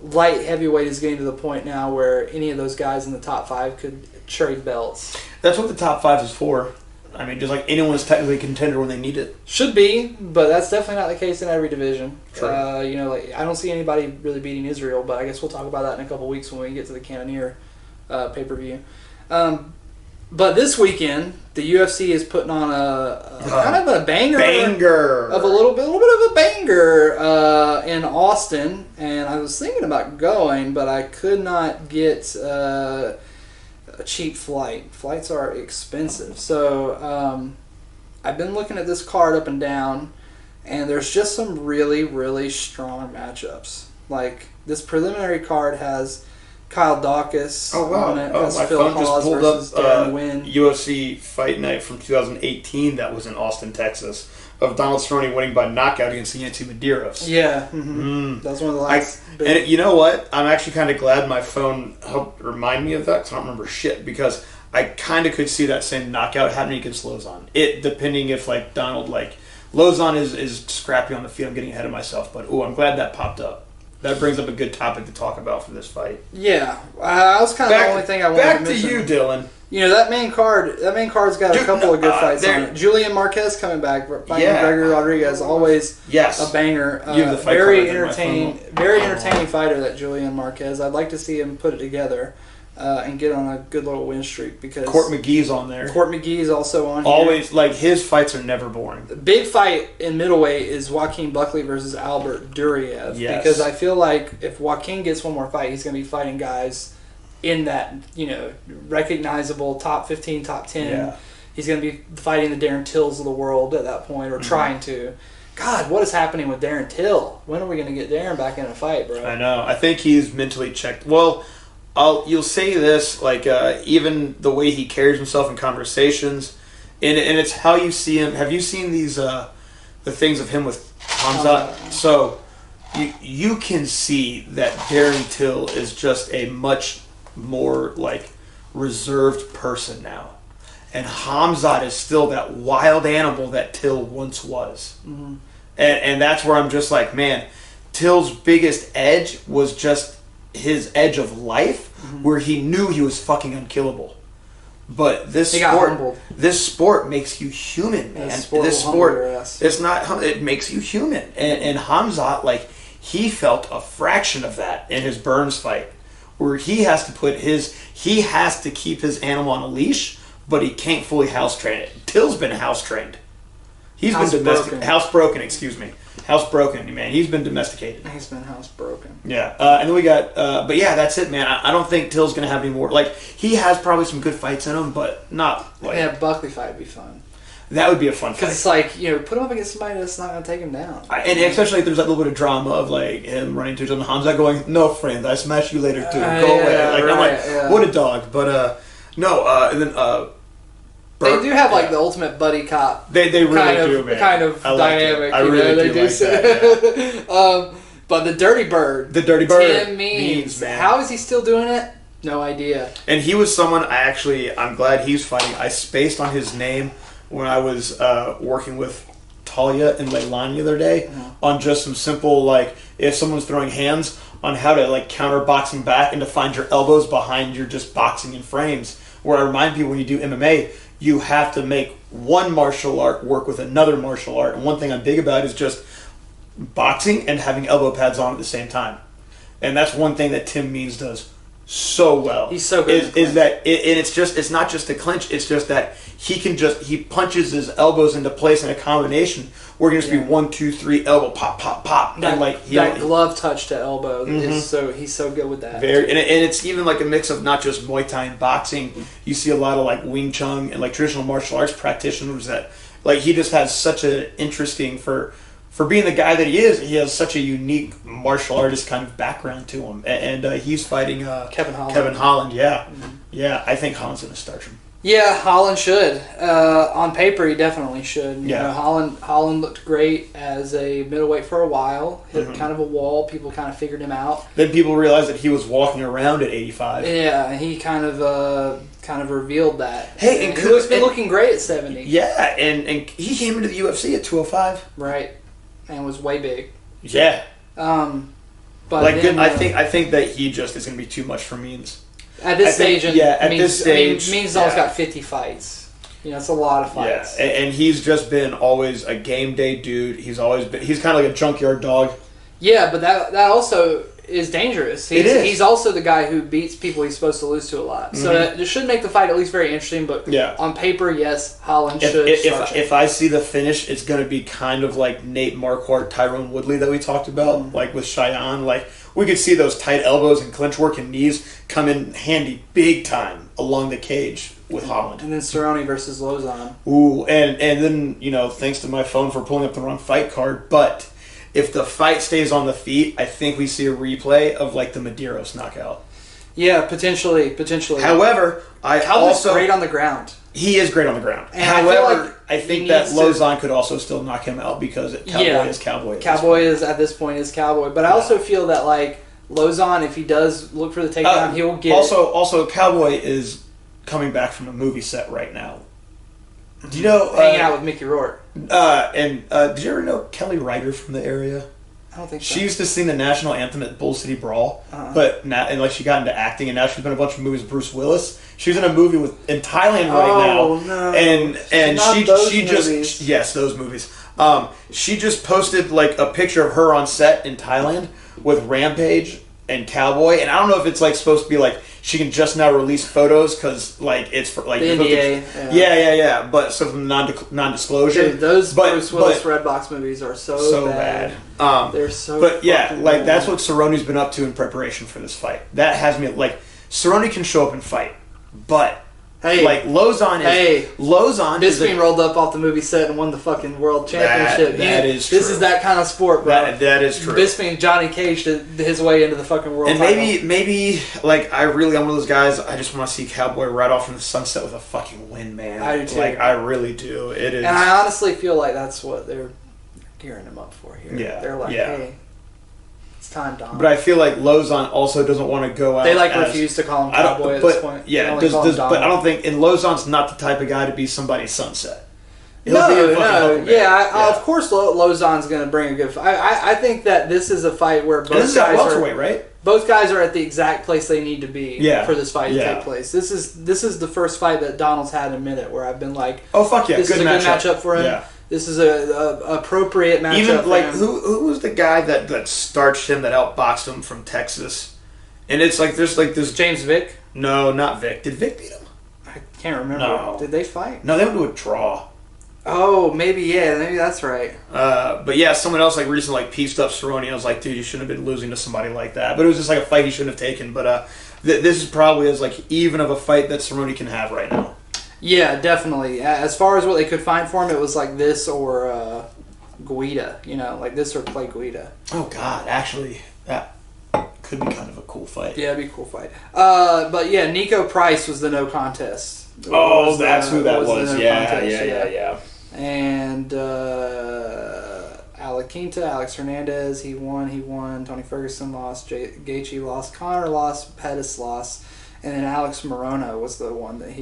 light heavyweight is getting to the point now where any of those guys in the top 5 could trade belts. That's what the top 5 is for. I mean, just like anyone's technically a contender when they need it. Should be, but that's definitely not the case in every division. True. You know, like I don't see anybody really beating Israel, but I guess we'll talk about that in a couple of weeks when we get to the Cannoneer pay-per-view. But this weekend, the UFC is putting on a kind of a banger of a little bit of a banger in Austin, and I was thinking about going, but I could not get a cheap flight. Flights are expensive, so I've been looking at this card up and down, and there's just some really, really strong matchups. Like this preliminary card has Kyle Dawkins on it. Oh, Has my Phil phone Hawes just pulled versus up Darren Wynn. UFC Fight Night from 2018 that was in Austin, Texas, of Donald Cerrone winning by knockout against Yancy Medeiros. Yeah, that was one of the last. And you know what? I'm actually kind of glad my phone helped remind me of that because I don't remember shit, because I kind of could see that same knockout happening against Lozon. It depending if like Donald, like Lozon is scrappy on the field. I'm getting ahead of myself, but I'm glad that popped up. That brings up a good topic to talk about for this fight. Yeah, that was kind of the only thing I wanted to mention. Back to you, Dylan. You know, that main card's got a couple of good fights on it. Julian Marquez coming back, fighting Gregory Rodriguez, always a banger. Very entertaining fighter, that Julian Marquez. I'd like to see him put it together and get on a good little win streak, because Court McGee's on there. Court McGee's also on here. Always, like, his fights are never boring. The big fight in middleweight is Joaquin Buckley versus Albert Duriev. Yes. Because I feel like if Joaquin gets one more fight, he's going to be fighting guys in that, recognizable top 15, top 10. Yeah. He's going to be fighting the Darren Tills of the world at that point, or trying to. God, what is happening with Darren Till? When are we going to get Darren back in a fight, bro? I know. I think he's mentally checked. Well, you'll say this, like, even the way he carries himself in conversations, and it's how you see him. Have you seen these, the things of him with Hamza? So, you can see that Darren Till is just a much more, like, reserved person now. And Hamzat is still that wild animal that Till once was. Mm-hmm. And that's where I'm just like, man, Till's biggest edge was just his edge of life, where he knew he was fucking unkillable. But this sport makes you human, man. This sport it's not. It makes you human. And Hamzat, like, he felt a fraction of that in his Burns fight, where he has to keep his animal on a leash, but he can't fully house train it. Till's been house trained. He's been domesticated. Housebroken, man. He's been domesticated. He's been housebroken. Yeah. And then we got, but yeah, that's it, man. I don't think Till's going to have any more. Like, he has probably some good fights in him, but not like. Yeah, Buckley fight would be fun. That would be a fun fight. Because it's like, put him up against somebody that's not going to take him down. And especially if there's that little bit of drama of, like, him running to each other. Hamza going, "No, friend, I smash you later, too. Go away." Like, I'm like, what a dog. But, no, and then, they do have, like, the ultimate buddy cop. They really do, man. Kind of dynamic. I really do like that, yeah. But the Dirty Bird. Tim Means, man. How is he still doing it? No idea. And he was someone I'm glad he's fighting. I spaced on his name when I was working with Talia and Leilani the other day on just some simple, like, if someone's throwing hands, on how to, like, counter boxing back and to find your elbows behind your just boxing in frames. Where I remind people when you do MMA, you have to make one martial art work with another martial art. And one thing I'm big about is just boxing and having elbow pads on at the same time. And that's one thing that Tim Means does so well. He's so good. And it's not just a clinch. It's just that he punches his elbows into place in a combination. We're gonna just be 1, 2, 3, elbow, pop, pop, pop, that, and like that glove touch to elbow is he's so good with that. And it's even like a mix of not just Muay Thai and boxing. You see a lot of like Wing Chun and like traditional martial arts practitioners that like he just has such an interesting for being the guy that he is. He has such a unique martial artist kind of background to him, and he's fighting Kevin Holland. Kevin Holland, yeah. I think Holland's gonna start him. Yeah, Holland should. On paper, he definitely should. You Yeah. know, Holland looked great as a middleweight for a while. Hit kind of a wall. People kind of figured him out. Then people realized that he was walking around at 85. Yeah, he kind of revealed that. Hey, and he was been looking great at 70. Yeah, and he came into the UFC at 205. Right, and was way big. Yeah. But like then, I think that he just is going to be too much for Means. At this stage, Means always yeah. got 50 fights. You know, it's a lot of fights. Yeah, and he's just been always a game day dude. He's kind of like a junkyard dog. Yeah, but that also is dangerous. It is. He's also the guy who beats people he's supposed to lose to a lot. So it should make the fight at least very interesting. But on paper, yes, Holland should. If I see the finish, it's going to be kind of like Nate Marquardt, Tyrone Woodley that we talked about, like with Cheyenne. Like we could see those tight elbows and clinch work and knees come in handy big time along the cage with Holland. And then Cerrone versus Lozon. Ooh, and then thanks to my phone for pulling up the wrong fight card, but. If the fight stays on the feet, I think we see a replay of like the Medeiros knockout. Yeah, potentially. However, Cowboy's great on the ground. He is great on the ground. And however, I think that Lozon could also still knock him out because Cowboy is Cowboy. Cowboy is at this point is Cowboy, but I also feel that like Lozon, if he does look for the takedown, he'll get. Also, Cowboy is coming back from a movie set right now. Do you know hanging out with Mickey Rourke? Did you ever know Kelly Ryder from the area? I don't think so. She used to sing the national anthem at Bull City Brawl, but now she got into acting, and now she's been in a bunch of movies with Bruce Willis. She's in a movie in Thailand right now. Oh no! And she just yes, those movies. She just posted like a picture of her on set in Thailand with Rampage and Cowboy, and I don't know if it's like supposed to be like she can just now release photos because like it's for like the NDA. Yeah. But so from non-disclosure. Dude, those Bruce Willis Redbox movies are so bad. They're so. But yeah, like bad. that's what Cerrone's been up to in preparation for this fight. That has me like Cerrone can show up and fight, but. Hey, like Lozon Bisping rolled up off the movie set and won the fucking world championship. That is true. This is that kind of sport, bro. That is true. Bisping Johnny Cage did his way into the fucking world. And maybe like I'm one of those guys. I just want to see Cowboy right off from the sunset with a fucking win, man. I do too. Like I really do. It is, and I honestly feel like that's what they're gearing him up for here. Yeah, they're like, hey. It's time, Dom. But I feel like Lozon also doesn't want to go out. They refuse to call him Cowboy at this point. Yeah, but I don't think. And Lozon's not the type of guy to be somebody's sunset. Of course Lozon's going to bring a good fight. I think that this is a fight where both guys welterweight, right? Both guys are at the exact place they need to be for this fight to take place. This is the first fight that Donald's had in a minute where I've been like, oh fuck yeah, this is a good matchup for him. Yeah. This is a appropriate matchup. Even like who was the guy that starched him, that outboxed him from Texas? And it's like there's like this James Vick. No, not Vick. Did Vick beat him? I can't remember. No. Did they fight? No, they went to a draw. Oh, maybe that's right. But yeah, someone else like recently like pieced up Cerrone. I was like, dude, you shouldn't have been losing to somebody like that. But it was just like a fight he shouldn't have taken. But this is probably as like even of a fight that Cerrone can have right now. Yeah, definitely. As far as what they could find for him, it was like this or Guida. Like this or Clay Guida. Oh God, actually, that could be kind of a cool fight. Yeah, it'd be a cool fight. But yeah, Nico Price was the no contest. Oh, that's who that was. Yeah. And Alec Quinta, Alex Hernandez, he won. Tony Ferguson lost. Gaethje lost. Connor lost. Pettis lost. And then Alex Morona was the one that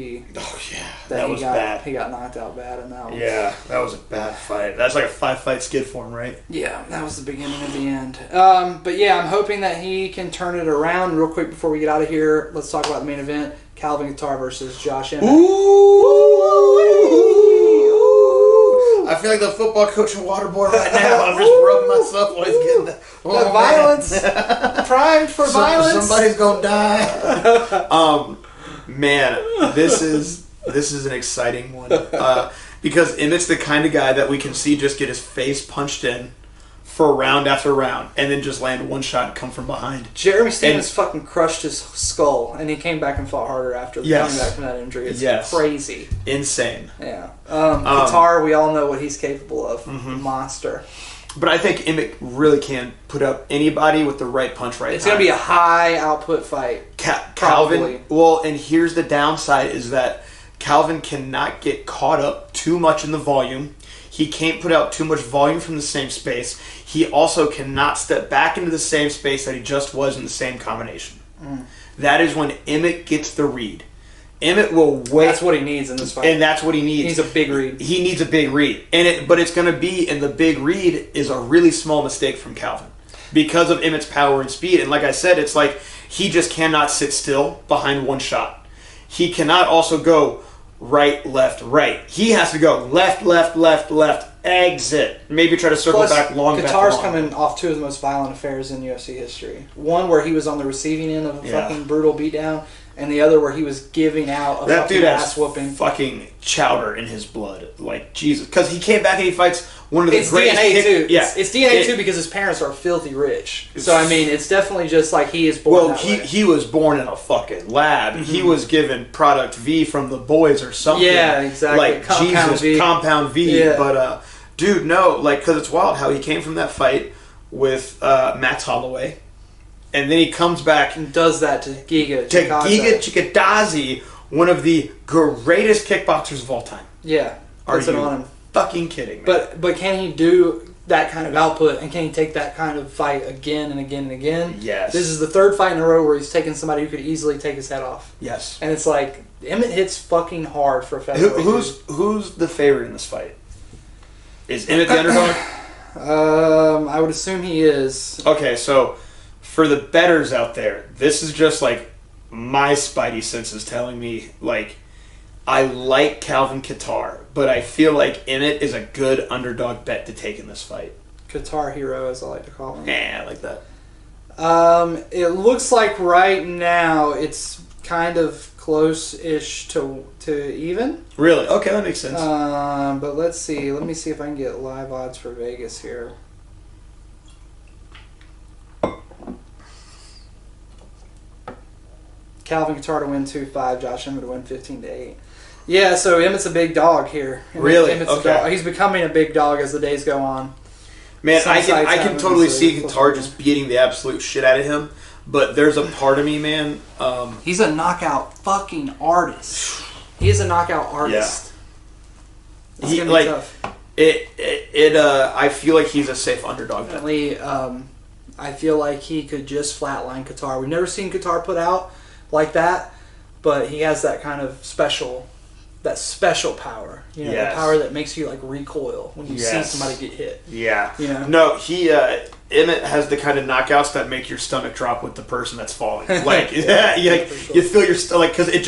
that was bad. He got knocked out bad in that one. Yeah, that was a bad fight. That's like a 5-fight skid for him, right? Yeah, that was the beginning of the end. But yeah, I'm hoping that he can turn it around real quick before we get out of here. Let's talk about the main event. Calvin Kattar versus Josh Emmett. I feel like the football coach and waterboard right now. I'm just rubbing myself while he's getting the violence. Primed for violence. Somebody's gonna die. Man, this is an exciting one because Emmett's the kind of guy that we can see just get his face punched in for round after round and then just land one shot and come from behind. Jeremy Stevens fucking crushed his skull and he came back and fought harder after coming back from that injury. It's crazy. Insane. Yeah. Kattar, we all know what he's capable of. Monster. But I think Emmett really can put up anybody with the right punch right. It's going to be a high output fight. Calvin, well, and here's the downside is that Calvin cannot get caught up too much in the volume. He can't put out too much volume from the same space. He also cannot step back into the same space that he just was in the same combination. That is when Emmett gets the read. Emmett will wait. That's what he needs in this fight. And that's what he needs. He needs a big read. He needs a big read. But it's going to be, and the big read is a really small mistake from Calvin because of Emmett's power and speed. And like I said, it's like he just cannot sit still behind one shot. He cannot also go right, left, right. He has to go left, left, left, left, exit. Maybe try to circle back long. Kattar's coming off two of the most violent affairs in UFC history. One where he was on the receiving end of a fucking brutal beatdown, and the other where he was giving out a fucking ass whooping. Fucking chowder in his blood, like Jesus, because he came back and he fights one of the greatest. DNA too. Yeah, it's DNA too because his parents are filthy rich. So I mean, it's definitely just like he is born. Well, he was born in a fucking lab. He was given product V from the boys or something. Yeah, exactly. Like Compound V. Compound V. Yeah. But dude, no, like because it's wild how he came from that fight with Max Holloway. And then he comes back and does that to Giga Chikadze, one of the greatest kickboxers of all time. Yeah, are you on him? Fucking kidding me? But can he do that kind of output, and can he take that kind of fight again and again and again? Yes. This is the third fight in a row where he's taking somebody who could easily take his head off. Yes. And it's like Emmett hits fucking hard for a featherweight. Who's the favorite in this fight? Is Emmett the underdog? I would assume he is. Okay, so for the bettors out there, this is just like my spidey senses telling me, like, I like Calvin Kattar, but I feel like Emmett is a good underdog bet to take in this fight. Kattar hero, as I like to call him. Yeah, I like that. It looks like right now it's kind of close-ish to even. Really? Okay, that makes sense. But let's see. Let me see if I can get live odds for Vegas here. Calvin Kattar to win 2-5, Josh Emmett to win 15-8. Yeah, so Emmett's a big dog here. Really? Emmett's a dog. He's becoming a big dog as the days go on. Man, I can totally see Kattar just beating the absolute shit out of him, but there's a part of me, man. He's a knockout fucking artist. He is a knockout artist. Yeah. He's gonna be tough. I feel like he's a safe underdog. Definitely, I feel like he could just flatline Kattar. We've never seen Kattar put out like that, but he has that kind of special power. You know, the power that makes you like recoil when you see somebody get hit. Yeah. You know? No, Emmett has the kind of knockouts that make your stomach drop with the person that's falling. Like, you feel your stomach, because it's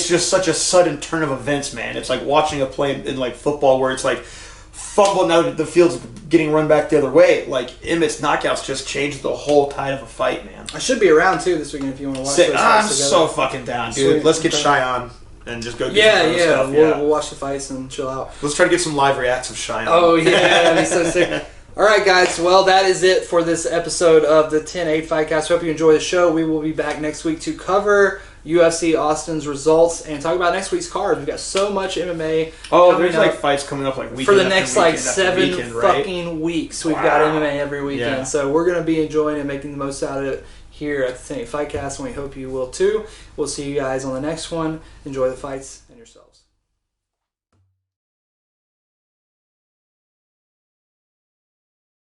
just such a sudden turn of events, man. It's like watching a play in like football where it's like fumbling out, the field's getting run back the other way. Like, Emmett's knockouts just change the whole tide of a fight, man. I should be around too this weekend if you want to watch those fights I'm together. so fucking down, dude. Sweet. Let's get Cheyenne and just go get some stuff. We'll watch the fights and chill out. Let's try to get some live reacts of Cheyenne. Oh yeah, that'd be so sick. All right, guys. Well, that is it for this episode of the 10-8 Fightcast. Hope you enjoy the show. We will be back next week to cover UFC Austin's results and talk about next week's card. We've got so much MMA. Oh, there's like fights coming up like weekend for the next weekend like 7 fucking weeks. We've got MMA every weekend, so we're gonna be enjoying and making the most out of it here at the 10-8 Fightcast, and we hope you will too. We'll see you guys on the next one. Enjoy the fights.